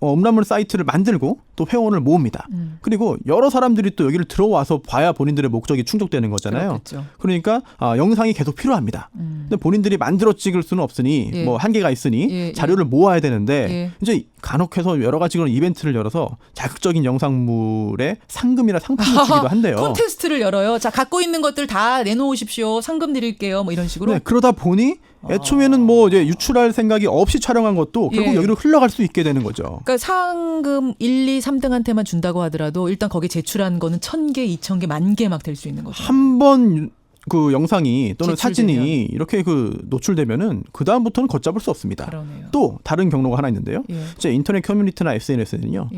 S10: 음란물 사이트를 만들고 또 회원을 모읍니다. 그리고 여러 사람들이 또 여기를 들어와서 봐야 본인들의 목적이 충족되는 거잖아요.
S2: 그렇겠죠.
S10: 그러니까 영상이 계속 필요합니다. 근데 본인들이 만들어 찍을 수는 없으니 뭐 한계가 있으니 자료를 모아야 되는데 이제 간혹해서 여러 가지 그런 이벤트를 열어서 자극적인 영상물에 상금이나 상품을 주기도 한대요.
S2: 콘테스트를 열어요. 자, 갖고 있는 것들 다 내놓으십시오. 상금 드릴게요. 뭐 이런 식으로.
S10: 네, 그러다 보니 애초에는 뭐 이제 유출할 생각이 없이 촬영한 것도 결국 여기로 흘러갈 수 있게 되는 거죠.
S2: 그러니까 상금 1, 2, 3등한테만 준다고 하더라도 일단 거기 제출한 거는 1,000개, 2,000개, 10,000개 막 될 수 있는 거죠.
S10: 한 번 그 영상이 또는
S2: 제출되면.
S10: 사진이 이렇게 노출되면은 그 다음부터는 걷잡을 수 없습니다.
S2: 그러네요.
S10: 또 다른 경로가 하나 있는데요. 이제 인터넷 커뮤니티나 SNS는요.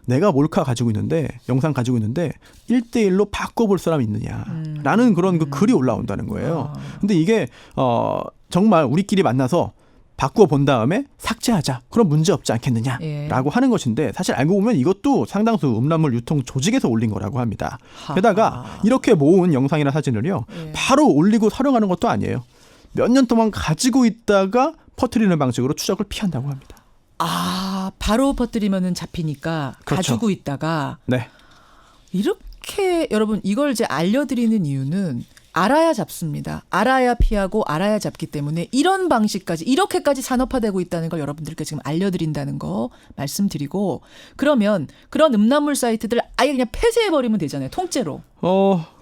S10: 내가 몰카 가지고 있는데 영상 가지고 있는데 1대1로 바꿔볼 사람이 있느냐라는 그런 그 글이 올라온다는 거예요. 근데 이게 정말 우리끼리 만나서 바꾸어 본 다음에 삭제하자. 그럼 문제 없지 않겠느냐라고 하는 것인데 사실 알고 보면 이것도 상당수 음란물 유통 조직에서 올린 거라고 합니다. 게다가 이렇게 모은 영상이나 사진을요. 바로 올리고 사용하는 것도 아니에요. 몇 년 동안 가지고 있다가 퍼뜨리는 방식으로 추적을 피한다고 합니다.
S2: 바로 퍼뜨리면은 잡히니까
S10: 그렇죠.
S2: 가지고 있다가
S10: 네.
S2: 이렇게 여러분 이걸 이제 알려드리는 이유는 알아야 잡습니다. 알아야 피하고 알아야 잡기 때문에 이런 방식까지 이렇게까지 산업화되고 있다는 걸 여러분들께 지금 알려드린다는 거 말씀드리고 그러면 그런 음란물 사이트들 아예 그냥 폐쇄해버리면 되잖아요. 통째로.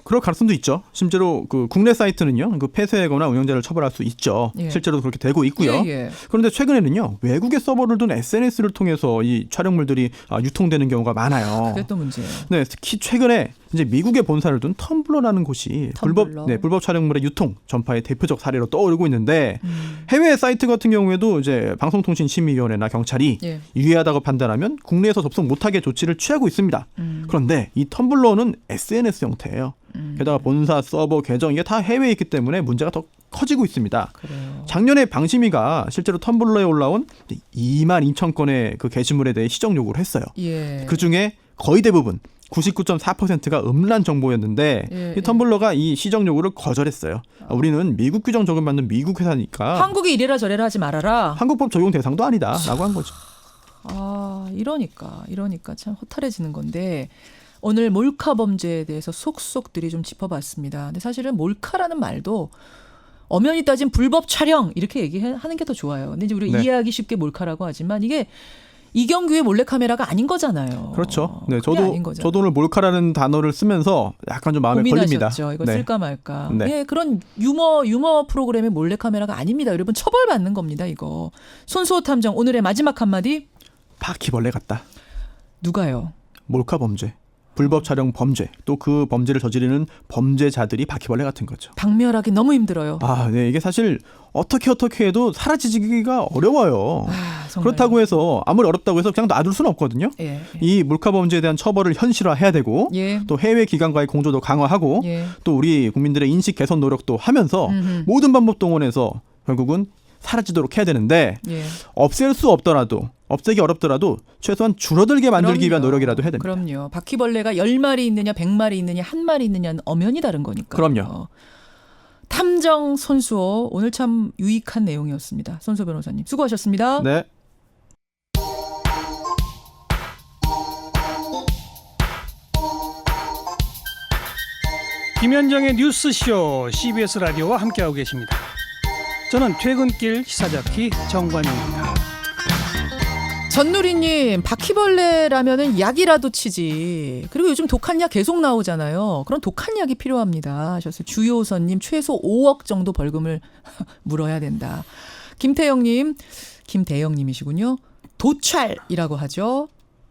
S10: 그럴 가능성도 있죠. 실제로 그 국내 사이트는요, 그 폐쇄하거나 운영자를 처벌할 수 있죠. 실제로도 그렇게 되고 있고요. 그런데 최근에는요, 외국의 서버를 둔 SNS를 통해서 이 촬영물들이 유통되는 경우가 많아요.
S2: 그게 또 문제예요.
S10: 네, 특히 최근에 이제 미국에 본사를 둔 텀블러라는 곳이 불법 촬영물의 유통 전파의 대표적 사례로 떠오르고 있는데 해외 사이트 같은 경우에도 이제 방송통신심의위원회나 경찰이 유해하다고 판단하면 국내에서 접속 못하게 조치를 취하고 있습니다. 그런데 이 텀블러는 SNS 형태예요. 게다가 본사 서버 계정 이게 다 해외에 있기 때문에 문제가 더 커지고 있습니다.
S2: 그래요.
S10: 작년에 방심위가 실제로 텀블러에 올라온 22,000건의 그 게시물에 대해 시정 요구를 했어요. 그중에 거의 대부분 99.4%가 음란 정보였는데 이 텀블러가 이 시정 요구를 거절했어요. 우리는 미국 규정 적용받는 미국 회사니까
S2: 한국이 이래라 저래라 하지 말아라.
S10: 한국법 적용 대상도 아니다라고 한 거죠.
S2: 이러니까 참 허탈해지는 건데 오늘 몰카 범죄에 대해서 속속들이 좀 짚어봤습니다. 근데 사실은 몰카라는 말도 엄연히 따진 불법 촬영 이렇게 얘기하는 게 더 좋아요. 근데 이제 우리가 이해하기 쉽게 몰카라고 하지만 이게 이경규의 몰래카메라가 아닌 거잖아요.
S10: 그렇죠. 네, 저도 오늘 몰카라는 단어를 쓰면서 약간 좀 마음에 걸립니다.
S2: 이거 쓸까 말까. 그런 유머 프로그램의 몰래카메라가 아닙니다. 여러분 처벌받는 겁니다. 이거. 손수호 탐정 오늘의 마지막 한마디.
S10: 바퀴벌레 같다.
S2: 누가요?
S10: 몰카 범죄, 불법 촬영 범죄, 또 그 범죄를 저지르는 범죄자들이 바퀴벌레 같은 거죠.
S2: 박멸하기 너무 힘들어요.
S10: 네, 이게 사실 어떻게 해도 사라지기가 어려워요. 그렇다고 해서 아무리 어렵다고 해서 그냥 놔둘 수는 없거든요.
S2: 예.
S10: 이 몰카 범죄에 대한 처벌을 현실화해야 되고
S2: 예.
S10: 또 해외 기관과의 공조도 강화하고
S2: 예.
S10: 또 우리 국민들의 인식 개선 노력도 하면서 모든 방법 동원해서 결국은 사라지도록 해야 되는데
S2: 예.
S10: 없앨 수 없더라도 없애기 어렵더라도 최소한 줄어들게 만들기 위한 노력이라도 해야 됩니다.
S2: 그럼요. 바퀴벌레가 10마리 있느냐 100마리 있느냐 1마리 있느냐는 엄연히 다른 거니까.
S10: 그럼요.
S2: 탐정 손수호 오늘 참 유익한 내용이었습니다. 손수호 변호사님 수고하셨습니다.
S10: 네.
S11: 김현정의 뉴스쇼 CBS 라디오와 함께하고 계십니다. 저는 퇴근길 시사자키 정관용입니다.
S2: 전누리님 바퀴벌레라면은 약이라도 치지. 그리고 요즘 독한 약 계속 나오잖아요. 그런 독한 약이 필요합니다 하셨어요. 주요선님 최소 5억 정도 벌금을 물어야 된다. 김태영님 김대영님이시군요. 도찰이라고 하죠.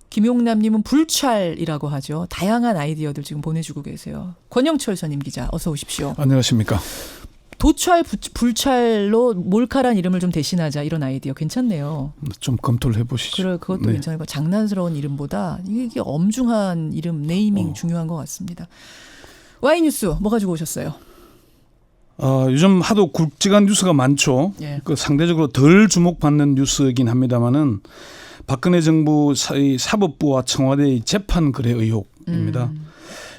S2: 김용남님은 불찰이라고 하죠. 다양한 아이디어들 지금 보내주고 계세요. 권영철 선임 기자 어서 오십시오.
S12: 안녕하십니까.
S2: 도찰, 불찰로 몰카란 이름을 좀 대신하자 이런 아이디어 괜찮네요.
S12: 좀 검토를 해보시죠.
S2: 그것도
S12: 네.
S2: 괜찮을 것 같아요. 장난스러운 이름보다 이게 엄중한 이름, 네이밍 중요한 것 같습니다. Y뉴스 뭐 가지고 오셨어요?
S12: 요즘 하도 굵직한 뉴스가 많죠.
S2: 예.
S12: 그 상대적으로 덜 주목받는 뉴스이긴 합니다만은 박근혜 정부 사법부와 청와대의 재판 거래 의혹입니다.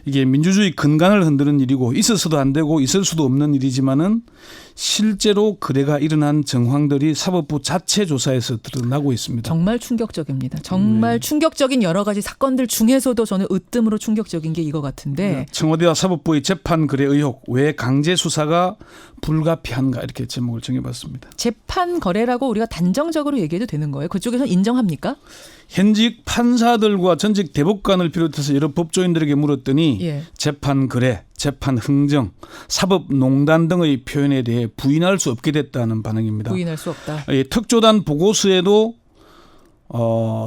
S12: 이게 민주주의 근간을 흔드는 일이고 있어서도 안 되고 있을 수도 없는 일이지만은 실제로 거래가 일어난 정황들이 사법부 자체 조사에서 드러나고 있습니다.
S2: 정말 충격적입니다. 정말 충격적인 여러 가지 사건들 중에서도 저는 으뜸으로 충격적인 게 이거 같은데.
S12: 청와대와 사법부의 재판 거래 의혹 왜 강제 수사가 불가피한가 이렇게 제목을 정해봤습니다.
S2: 재판 거래라고 우리가 단정적으로 얘기해도 되는 거예요? 그쪽에서는 인정합니까?
S12: 현직 판사들과 전직 대법관을 비롯해서 여러 법조인들에게 물었더니
S2: 예.
S12: 재판 거래, 재판 흥정, 사법농단 등의 표현에 대해 부인할 수 없게 됐다는 반응입니다.
S2: 부인할 수 없다.
S12: 특조단 보고서에도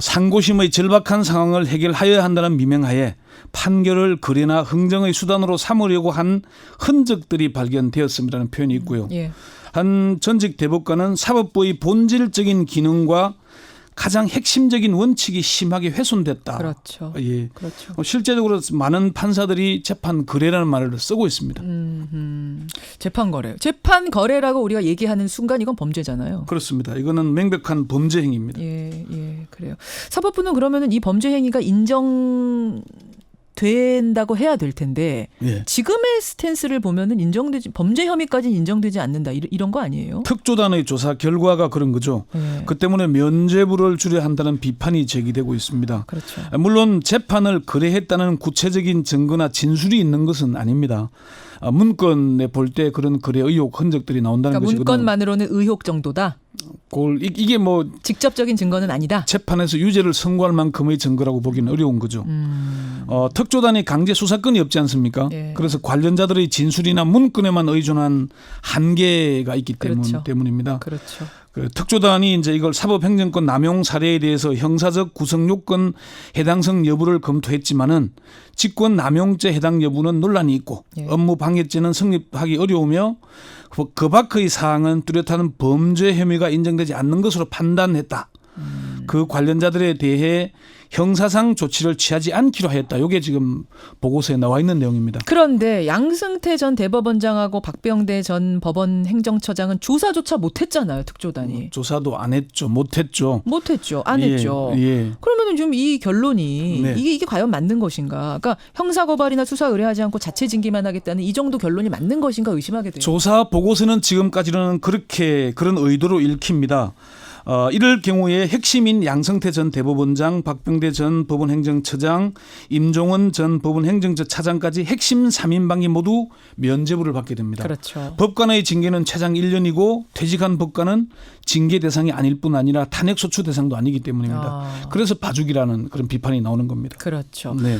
S12: 상고심의 절박한 상황을 해결하여야 한다는 미명하에 판결을 거래나 흥정의 수단으로 삼으려고 한 흔적들이 발견되었습니다는 표현이 있고요.
S2: 예.
S12: 한 전직 대법관은 사법부의 본질적인 기능과 가장 핵심적인 원칙이 심하게 훼손됐다.
S2: 그렇죠.
S12: 예.
S2: 그렇죠.
S12: 실제적으로 많은 판사들이 재판 거래라는 말을 쓰고 있습니다.
S2: 재판 거래. 재판 거래라고 우리가 얘기하는 순간 이건 범죄잖아요.
S12: 그렇습니다. 이거는 명백한 범죄 행위입니다.
S2: 예, 그래요. 사법부는 그러면은 이 범죄 행위가 인정된다고 해야 될 텐데
S12: 예.
S2: 지금의 스탠스를 보면은 범죄 혐의까지는 인정되지 않는다 이런 거 아니에요?
S12: 특조단의 조사 결과가 그런 거죠.
S2: 예.
S12: 그 때문에 면죄부를 줄여야 한다는 비판이 제기되고 있습니다.
S2: 그렇죠.
S12: 물론 재판을 거래했다는 구체적인 증거나 진술이 있는 것은 아닙니다. 문건에 볼 때 그런 거래 의혹 흔적들이 나온다는
S2: 그러니까
S12: 것이거든요.
S2: 문건만으로는 의혹 정도다.
S12: 이게 뭐
S2: 직접적인 증거는 아니다.
S12: 재판에서 유죄를 선고할 만큼의 증거라고 보기는 어려운 거죠. 특조단이 강제 수사권이 없지 않습니까?
S2: 예.
S12: 그래서 관련자들의 진술이나 문건에만 의존한 한계가 있기
S2: 그렇죠.
S12: 때문입니다.
S2: 그렇죠.
S12: 그 특조단이 이제 이걸 사법행정권 남용 사례에 대해서 형사적 구성 요건 해당성 여부를 검토했지만은 직권 남용죄 해당 여부는 논란이 있고
S2: 예.
S12: 업무 방해죄는 성립하기 어려우며 그 밖의 사항은 뚜렷한 범죄 혐의가 인정되지 않는 것으로 판단했다. 그 관련자들에 대해 형사상 조치를 취하지 않기로 하였다. 이게 지금 보고서에 나와 있는 내용입니다.
S2: 그런데 양승태 전 대법원장하고 박병대 전 법원 행정처장은 조사조차 못했잖아요. 특조단이.
S12: 조사도 안 했죠. 못했죠.
S2: 안 했죠.
S12: 예.
S2: 그러면은 지금 이 결론이
S12: 네.
S2: 이게 과연 맞는 것인가? 그러니까 형사고발이나 수사 의뢰하지 않고 자체 징계만 하겠다는 이 정도 결론이 맞는 것인가 의심하게 돼요.
S12: 조사 보고서는 지금까지는 그런 의도로 읽힙니다. 이럴 경우에 핵심인 양승태 전 대법원장, 박병대 전 법원행정처장, 임종원 전 법원행정처 차장까지 핵심 3인방이 모두 면죄부를 받게 됩니다.
S2: 그렇죠.
S12: 법관의 징계는 최장 1년이고 퇴직한 법관은 징계 대상이 아닐 뿐 아니라 탄핵소추 대상도 아니기 때문입니다. 그래서 봐주기라는 그런 비판이 나오는 겁니다.
S2: 그렇죠.
S12: 네.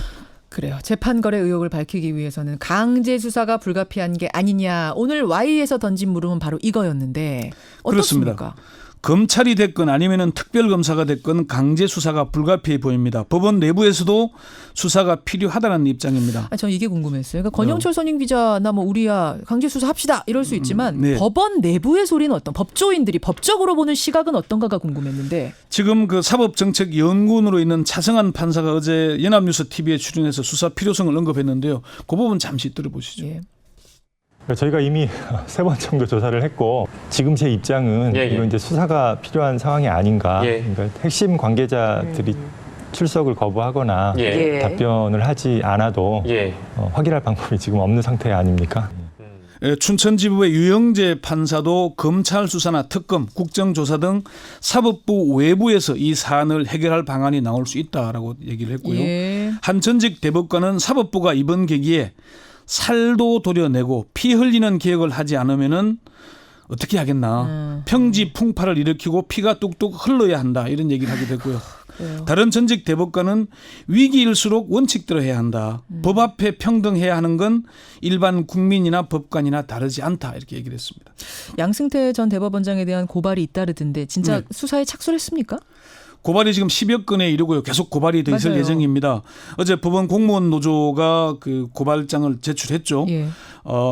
S2: 그래요. 재판거래 의혹을 밝히기 위해서는 강제 수사가 불가피한 게 아니냐. 오늘 Y에서 던진 물음은 바로 이거였는데 어떻습니까?
S12: 그렇습니다. 검찰이 됐건 아니면은 특별검사가 됐건 강제 수사가 불가피해 보입니다. 법원 내부에서도 수사가 필요하다는 입장입니다.
S2: 저는 이게 궁금했어요. 그러니까 권영철 선임 기자나 뭐 우리야 강제 수사합시다 이럴 수 있지만 네. 법원 내부의 소리는 어떤 법조인들이 법적으로 보는 시각은 어떤가가 궁금했는데
S12: 지금 그 사법정책연구원으로 있는 차승환 판사가 어제 연합뉴스 TV에 출연해서 수사 필요성을 언급했는데요. 그 부분 잠시 들어보시죠.
S2: 예.
S13: 저희가 이미 3번 정도 조사를 했고 지금 제 입장은 이건 이제 수사가 필요한 상황이 아닌가. 그러니까 핵심 관계자들이 출석을 거부하거나 답변을 하지 않아도 확인할 방법이 지금 없는 상태 아닙니까?
S12: 춘천지법의 유영재 판사도 검찰 수사나 특검, 국정조사 등 사법부 외부에서 이 사안을 해결할 방안이 나올 수 있다라고 얘기를 했고요. 한 전직 대법관은 사법부가 이번 계기에 살도 도려내고 피 흘리는 개혁을 하지 않으면은 어떻게 하겠나. 평지 풍파를 일으키고 피가 뚝뚝 흘러야 한다. 이런 얘기를 하게 됐고요. 다른 전직 대법관은 위기일수록 원칙대로 해야 한다. 법 앞에 평등해야 하는 건 일반 국민이나 법관이나 다르지 않다. 이렇게 얘기를 했습니다.
S2: 양승태 전 대법원장에 대한 고발이 잇따르던데 진짜 수사에 착수를 했습니까?
S12: 고발이 지금 10여 건에 이르고요. 계속 고발이 더 있을 예정입니다. 어제 법원 공무원 노조가 그 고발장을 제출했죠.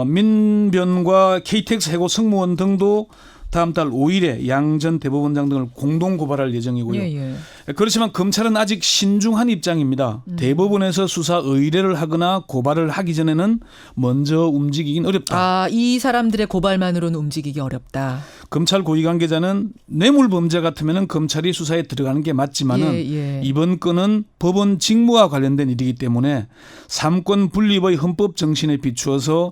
S12: 민변과 KTX 해고 승무원 등도 다음 달 5일에 양 전 대법원장 등을 공동 고발할 예정이고요. 그렇지만 검찰은 아직 신중한 입장입니다. 대법원에서 수사 의뢰를 하거나 고발을 하기 전에는 먼저 움직이긴 어렵다.
S2: 이 사람들의 고발만으로는 움직이기 어렵다.
S12: 검찰 고위 관계자는 뇌물범죄 같으면 검찰이 수사에 들어가는 게 맞지만은 이번 건은 법원 직무와 관련된 일이기 때문에 삼권 분립의 헌법 정신에 비추어서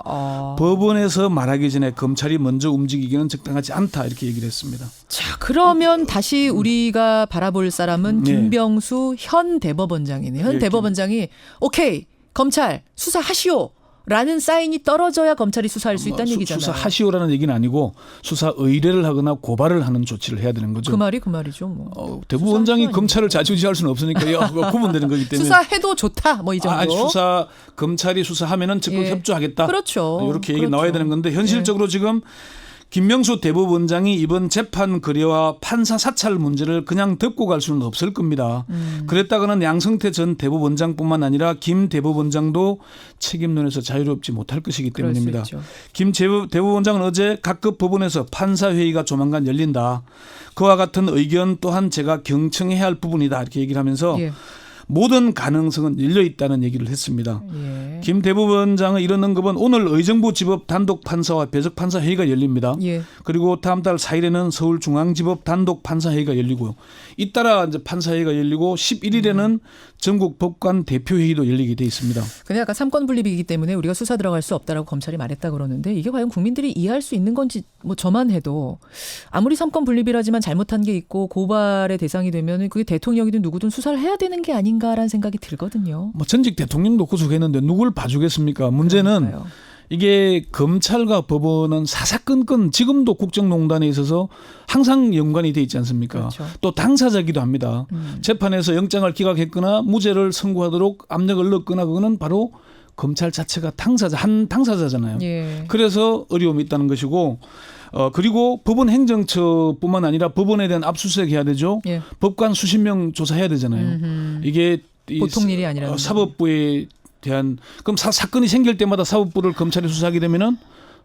S12: 법원에서 말하기 전에 검찰이 먼저 움직이기는 적당하지 않다 이렇게 얘기를 했습니다.
S2: 자, 그러면 다시 우리가 바라볼 사람은 김병수 현 대법원장이네요. 현 대법원장이 오케이 검찰 수사하시오. 라는 사인이 떨어져야 검찰이 수사할 수 있다는 얘기잖아요.
S12: 수사하시오라는 얘기는 아니고 수사 의뢰를 하거나 고발을 하는 조치를 해야 되는 거죠.
S2: 그 말이죠. 뭐.
S12: 대법원장이 검찰을 좌지우지할 수는 없으니까요. 구분되는 거기 때문에.
S2: 수사해도 좋다. 뭐 이 정도.
S12: 검찰이 수사하면은 적극 협조하겠다.
S2: 그렇죠.
S12: 이렇게 얘기 나와야 되는 건데 현실적으로 지금 김명수 대법원장이 이번 재판 거래와 판사 사찰 문제를 그냥 덮고 갈 수는 없을 겁니다. 그랬다가는 양승태 전 대법원장뿐만 아니라 김 대법원장도 책임론에서 자유롭지 못할 것이기 때문입니다. 김 대법원장은 어제 각급 법원에서 판사회의가 조만간 열린다. 그와 같은 의견 또한 제가 경청해야 할 부분이다. 이렇게 얘기를 하면서 모든 가능성은 열려 있다는 얘기를 했습니다. 김 대법원장의 이런 언급은 오늘 의정부지법 단독판사와 배석판사 회의가 열립니다. 그리고 다음 달 4일에는 서울중앙지법 단독판사 회의가 열리고요. 잇따라 이제 판사 회의가 열리고 11일에는 전국 법관 대표회의도 열리게 돼 있습니다.
S2: 근데 아까 삼권 분립이기 때문에 우리가 수사 들어갈 수 없다라고 검찰이 말했다 그러는데 이게 과연 국민들이 이해할 수 있는 건지 뭐 저만 해도 아무리 삼권 분립이라지만 잘못한 게 있고 고발의 대상이 되면 그게 대통령이든 누구든 수사를 해야 되는 게 아닌가라는 생각이 들거든요.
S12: 뭐 전직 대통령도 구속했는데 누굴 봐주겠습니까? 문제는 그러니까요. 이게 검찰과 법원은 사사건건 지금도 국정농단에 있어서 항상 연관이 돼 있지 않습니까? 또 당사자기도 합니다. 재판에서 영장을 기각했거나 무죄를 선고하도록 압력을 넣거나 그거는 바로 검찰 자체가 한 당사자잖아요. 그래서 어려움이 있다는 것이고 그리고 법원 행정처뿐만 아니라 법원에 대한 압수수색 해야 되죠. 법관 수십 명 조사해야 되잖아요. 이게
S2: 보통 일이 아니라
S12: 사법부에 대한 그럼 사건이 생길 때마다 사법부를 검찰이 수사하게 되면은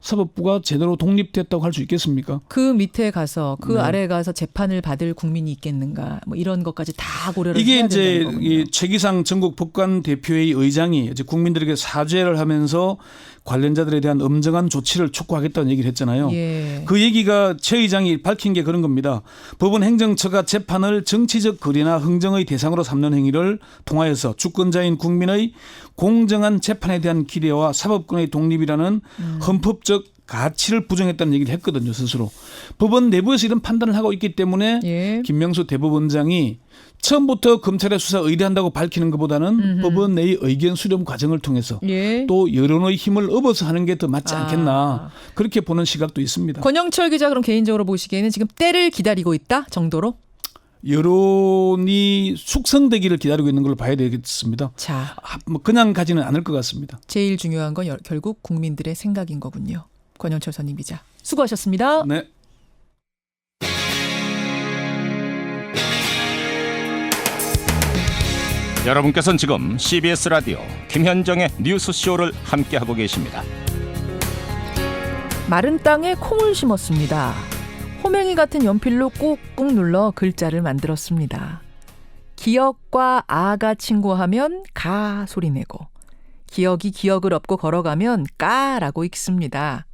S12: 사법부가 제대로 독립됐다고 할 수 있겠습니까?
S2: 그 밑에 가서 그 아래에 가서 재판을 받을 국민이 있겠는가? 뭐 이런 것까지 다 고려를
S12: 이게
S2: 해야
S12: 이제
S2: 된다는 거군요.
S12: 이 최기상 전국 법관 대표회의 의장이 이제 국민들에게 사죄를 하면서 관련자들에 대한 엄정한 조치를 촉구하겠다는 얘기를 했잖아요. 그 얘기가 최 의장이 밝힌 게 그런 겁니다. 법원 행정처가 재판을 정치적 거래나 흥정의 대상으로 삼는 행위를 통하여서 주권자인 국민의 공정한 재판에 대한 기대와 사법권의 독립이라는 헌법적 가치를 부정했다는 얘기를 했거든요. 스스로. 법원 내부에서 이런 판단을 하고 있기 때문에 김명수 대법원장이 처음부터 검찰에 수사 의뢰한다고 밝히는 것보다는 법원 내의 의견 수렴 과정을 통해서 또 여론의 힘을 업어서 하는 게 더 맞지 않겠나. 그렇게 보는 시각도 있습니다.
S2: 권영철 기자 그럼 개인적으로 보시기에는 지금 때를 기다리고 있다 정도로?
S12: 여론이 숙성되기를 기다리고 있는 걸로 봐야 되겠습니다.
S2: 자,
S12: 뭐 그냥 가지는 않을 것 같습니다.
S2: 제일 중요한 건 결국 국민들의 생각인 거군요. 권영철 선임 기자 수고하셨습니다.
S12: 네.
S1: 여러분께서는 지금 CBS 라디오 김현정의 뉴스쇼를 함께하고 계십니다.
S2: 마른 땅에 콩을 심었습니다. 호맹이 같은 연필로 꾹꾹 눌러 글자를 만들었습니다. 기억과 아가 친구하면 가 소리 내고, 기억이 기억을 업고 걸어가면 까라고 읽습니다.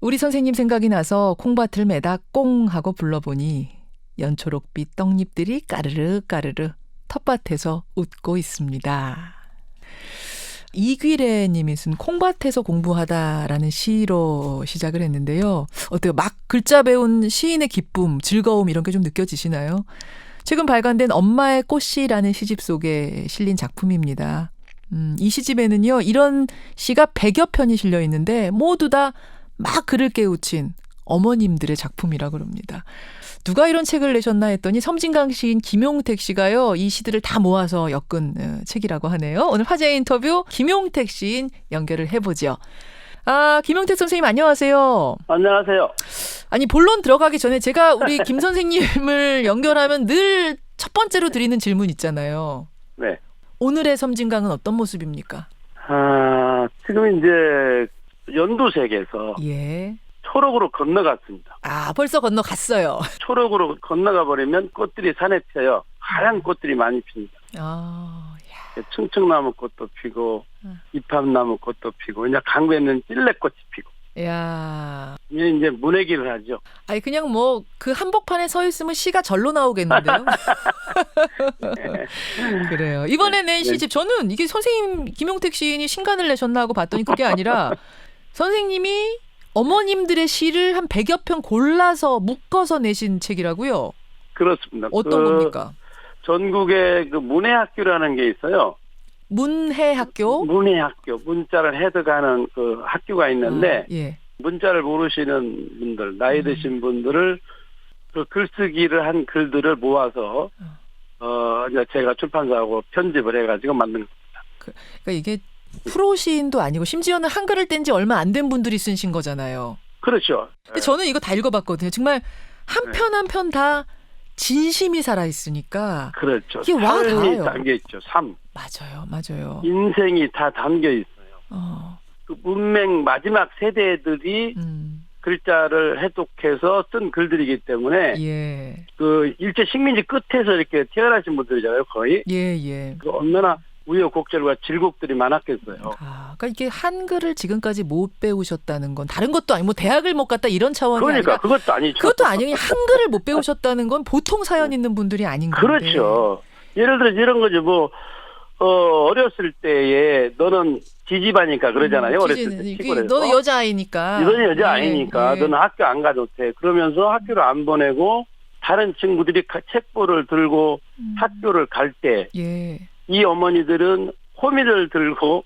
S2: 우리 선생님 생각이 나서 콩밭을 매다 꽁 하고 불러보니 연초록빛 떡잎들이 까르르 까르르 텃밭에서 웃고 있습니다. 이귀래님이 쓴 콩밭에서 공부하다라는 시로 시작을 했는데요. 어때요? 막 글자 배운 시인의 기쁨, 즐거움 이런 게 좀 느껴지시나요? 최근 발간된 엄마의 꽃이라는 시집 속에 실린 작품입니다. 이 시집에는요, 이런 시가 100여 편이 실려 있는데 모두 다 막 글을 깨우친 어머님들의 작품이라고 그럽니다. 누가 이런 책을 내셨나 했더니 섬진강 시인 김용택 씨가요, 이 시들을 다 모아서 엮은 책이라고 하네요. 오늘 화제 인터뷰 김용택 시인 연결을 해보죠. 아, 김용택 선생님 안녕하세요.
S14: 안녕하세요.
S2: 아니, 본론 들어가기 전에 제가 우리 김 선생님을 연결하면 늘 첫 번째로 드리는 질문 있잖아요.
S14: 네.
S2: 오늘의 섬진강은 어떤 모습입니까?
S14: 지금 이제 연두색에서
S2: 예.
S14: 초록으로 건너갔습니다.
S2: 아, 벌써 건너갔어요.
S14: 초록으로 건너가 버리면 꽃들이 산에 펴요. 하얀 꽃들이 많이 핍니다. 충청나무 꽃도 피고 이팝나무 꽃도 피고 이제 강변에는 찔레꽃이 피고.
S2: 야.
S14: 이제 문외기를 하죠.
S2: 아니 그냥 뭐 그 한복판에 서 있으면 시가 절로 나오겠는데요.
S14: 네.
S2: 그래요. 이번에 낸 시집 저는 이게 선생님 김용택 시인이 신간을 내셨나 하고 봤더니 그게 아니라 선생님이 어머님들의 시를 한 100여 편 골라서 묶어서 내신 책이라고요?
S14: 그렇습니다.
S2: 어떤 겁니까?
S14: 전국에 그 문해학교라는 게 있어요.
S2: 문해학교?
S14: 문해학교. 문자를 해석하는 그 학교가 있는데
S2: 예.
S14: 문자를 모르시는 분들, 나이 드신 분들을 그 글쓰기를 한 글들을 모아서 이제 제가 출판사하고 편집을 해가지고 만든 겁니다.
S2: 그러니까 이게 프로 시인도 아니고 심지어는 한글을 뗀 지 얼마 안 된 분들이 쓰신 거잖아요.
S14: 그렇죠.
S2: 근데 저는 이거 다 읽어봤거든요. 정말 한 편 한 편 다 진심이 살아있으니까.
S14: 그렇죠.
S2: 이게 와
S14: 삶이
S2: 닿아요.
S14: 담겨있죠. 삶.
S2: 맞아요.
S14: 인생이 다 담겨있어요. 그 문맹 마지막 세대들이 글자를 해독해서 쓴 글들이기 때문에
S2: 예.
S14: 그 일제 식민지 끝에서 이렇게 태어나신 분들이잖아요. 거의.
S2: 예.
S14: 그 얼마나 우여곡절과 질곡들이 많았겠어요.
S2: 그러니까 이게 한글을 지금까지 못 배우셨다는 건 다른 것도 아니고 뭐 대학을 못 갔다 이런 차원이
S14: 그러니까
S2: 아니라
S14: 그것도 아니죠.
S2: 그것도 아니고 한글을 못 배우셨다는 건 보통 사연 있는 분들이 아닌 건데.
S14: 그렇죠. 예를 들어 이런 거죠. 뭐 어렸을 때에 너는 지지바니까 그러잖아요. 어렸을 때 시골에서.
S2: 너는 여자아이니까.
S14: 너는 여자아이니까
S2: 예.
S14: 너는 학교 안 가도 돼. 그러면서 학교를 안 보내고 다른 친구들이 책보를 들고 학교를 갈 때 이
S2: 예.
S14: 어머니들은 호미를 들고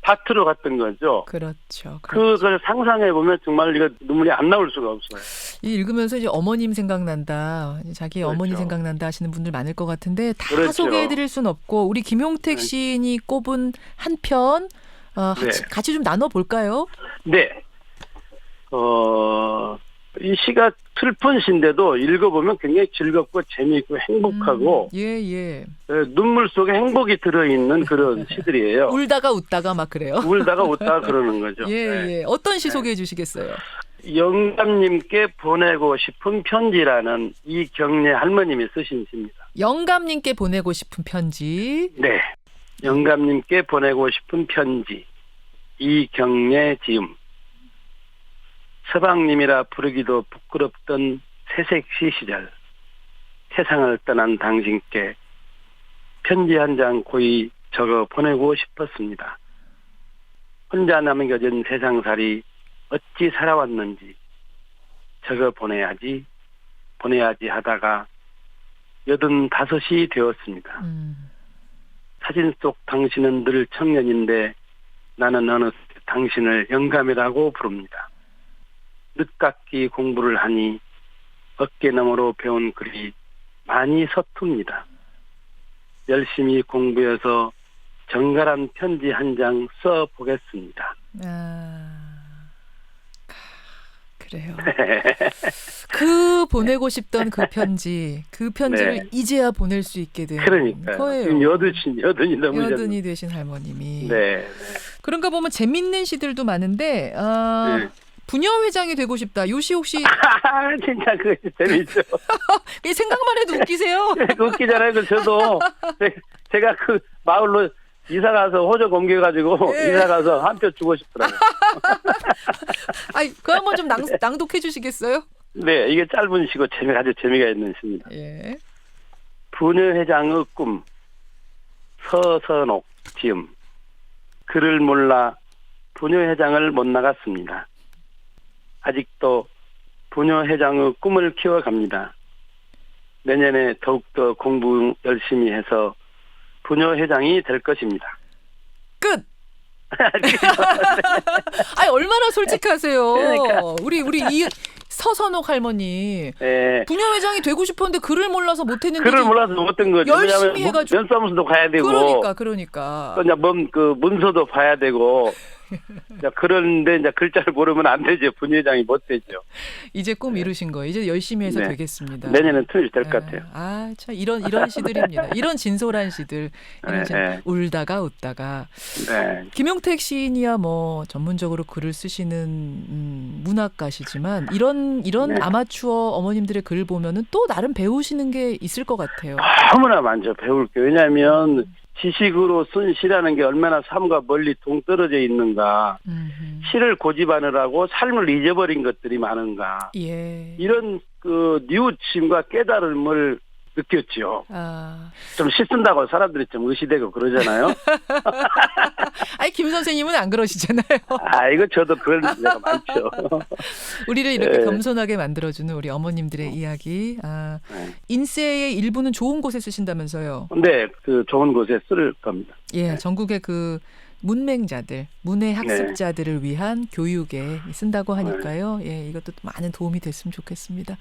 S14: 밭으로 갔던 거죠.
S2: 그렇죠.
S14: 그걸 상상해 보면 정말 이거 눈물이 안 나올 수가 없어요.
S2: 이 읽으면서 이제 어머님 생각난다, 자기
S14: 그렇죠.
S2: 어머니 생각난다 하시는 분들 많을 것 같은데 다
S14: 그렇죠.
S2: 소개해드릴 순 없고 우리 김용택 시인이 꼽은 한 편 같이 좀 나눠볼까요?
S14: 네. 이 시가 슬픈 시인데도 읽어보면 굉장히 즐겁고 재미있고 행복하고
S2: 예.
S14: 눈물 속에 행복이 들어있는 그런 시들이에요.
S2: 울다가 웃다가 막 그래요.
S14: 울다가 웃다가 그러는 거죠.
S2: 예. 어떤 시 소개해 주시겠어요?
S14: 영감님께 보내고 싶은 편지라는 이경례 할머님이 쓰신 시입니다.
S2: 영감님께 보내고 싶은 편지.
S14: 네. 영감님께 보내고 싶은 편지. 이경례 지음. 서방님이라 부르기도 부끄럽던 새색시 시절 세상을 떠난 당신께 편지 한 장 고이 적어 보내고 싶었습니다. 혼자 남겨진 세상살이 어찌 살아왔는지 적어 보내야지 하다가 85이 되었습니다. 사진 속 당신은 늘 청년인데 나는 어느새 당신을 영감이라고 부릅니다. 늦깎이 공부를 하니 어깨너머로 배운 글이 많이 서툽니다. 열심히 공부해서 정갈한 편지 한 장 써보겠습니다.
S2: 그래요. 그 보내고 싶던 그 편지를
S14: 네.
S2: 이제야 보낼 수 있게 된
S14: 그러니까요.
S2: 거예요.
S14: 지금 여든이 넘으셨는데.
S2: 여든이 되신 할머님이.
S14: 네.
S2: 그런가 보면 재밌는 시들도 많은데
S14: 네.
S2: 부녀회장이 되고 싶다. 요 시 혹시
S14: 진짜 그거 재밌죠.
S2: 생각만 해도 웃기세요.
S14: 웃기잖아요. 그 저도 제가 그 마을로 이사 가서 호적 옮겨가지고
S2: 네.
S14: 이사 가서 한 표 주고 싶더라고요.
S2: 아이, 그 한번 좀 낭독해 주시겠어요?
S14: 네, 이게 짧은 시고 아주 재미가 있는 시입니다.
S2: 예.
S14: 부녀회장의 꿈 서선옥 지음 그를 몰라 부녀회장을 못 나갔습니다. 아직도 부녀회장의 꿈을 키워갑니다. 내년에 더욱더 공부 열심히 해서 부녀회장이 될 것입니다.
S2: 끝! 아니, 얼마나 솔직하세요.
S14: 그러니까.
S2: 우리 이 서선옥 할머니.
S14: 네.
S2: 부녀회장이 되고 싶었는데 글을 몰라서 못했는데.
S14: 글을 몰라서 못된 거죠.
S2: 열심히 해가지고.
S14: 면사무소도 가야 되고.
S2: 그러니까.
S14: 또 이제 그 문서도 봐야 되고. 그런데 이제 글자를 모르면 안 되죠. 부녀회장이 못 되죠.
S2: 이제 꿈 이루신 거예요. 이제 열심히 해서 되겠습니다.
S14: 내년엔 틀릴 될 것 같아요.
S2: 아, 참 이런 시들입니다. 이런 진솔한 시들. 울다가 웃다가.
S14: 네.
S2: 김용택 시인이야 뭐 전문적으로 글을 쓰시는 문학가시지만 이런 아마추어 어머님들의 글을 보면은 또 나름 배우시는 게 있을 것 같아요.
S14: 너무나 많죠. 배울 게. 왜냐하면 지식으로 쓴 시라는 게 얼마나 삶과 멀리 동떨어져 있는가. 시를 고집하느라고 삶을 잊어버린 것들이 많은가.
S2: 예.
S14: 이런 그 뉘우침과 깨달음을 느꼈죠. 좀 시 쓴다고 사람들이 좀 의시되고 그러잖아요.
S2: 아니, 김 선생님은 안 그러시잖아요.
S14: 이거 저도 그런 데가 많죠.
S2: 우리를 이렇게 겸손하게 만들어주는 우리 어머님들의 이야기. 인쇄의 일부는 좋은 곳에 쓰신다면서요?
S14: 네, 그 좋은 곳에 쓸 겁니다.
S2: 예, 전국의 그 문맹자들, 문해 학습자들을 위한 교육에 쓴다고 하니까요. 예, 이것도 많은 도움이 됐으면 좋겠습니다.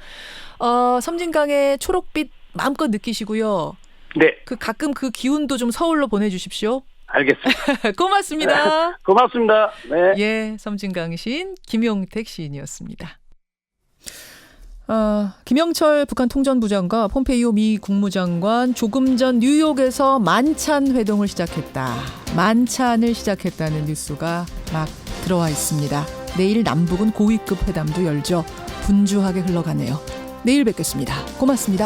S2: 섬진강의 초록빛 마음껏 느끼시고요.
S14: 네.
S2: 가끔 그 기운도 좀 서울로 보내주십시오.
S14: 알겠습니다.
S2: 고맙습니다.
S14: 고맙습니다. 네.
S2: 예, 섬진강 시인 김용택 시인이었습니다. 김영철 북한 통전부장과 폼페이오 미 국무장관 조금 전 뉴욕에서 만찬 회동을 시작했다. 만찬을 시작했다는 뉴스가 막 들어와 있습니다. 내일 남북은 고위급 회담도 열죠. 분주하게 흘러가네요. 내일 뵙겠습니다. 고맙습니다.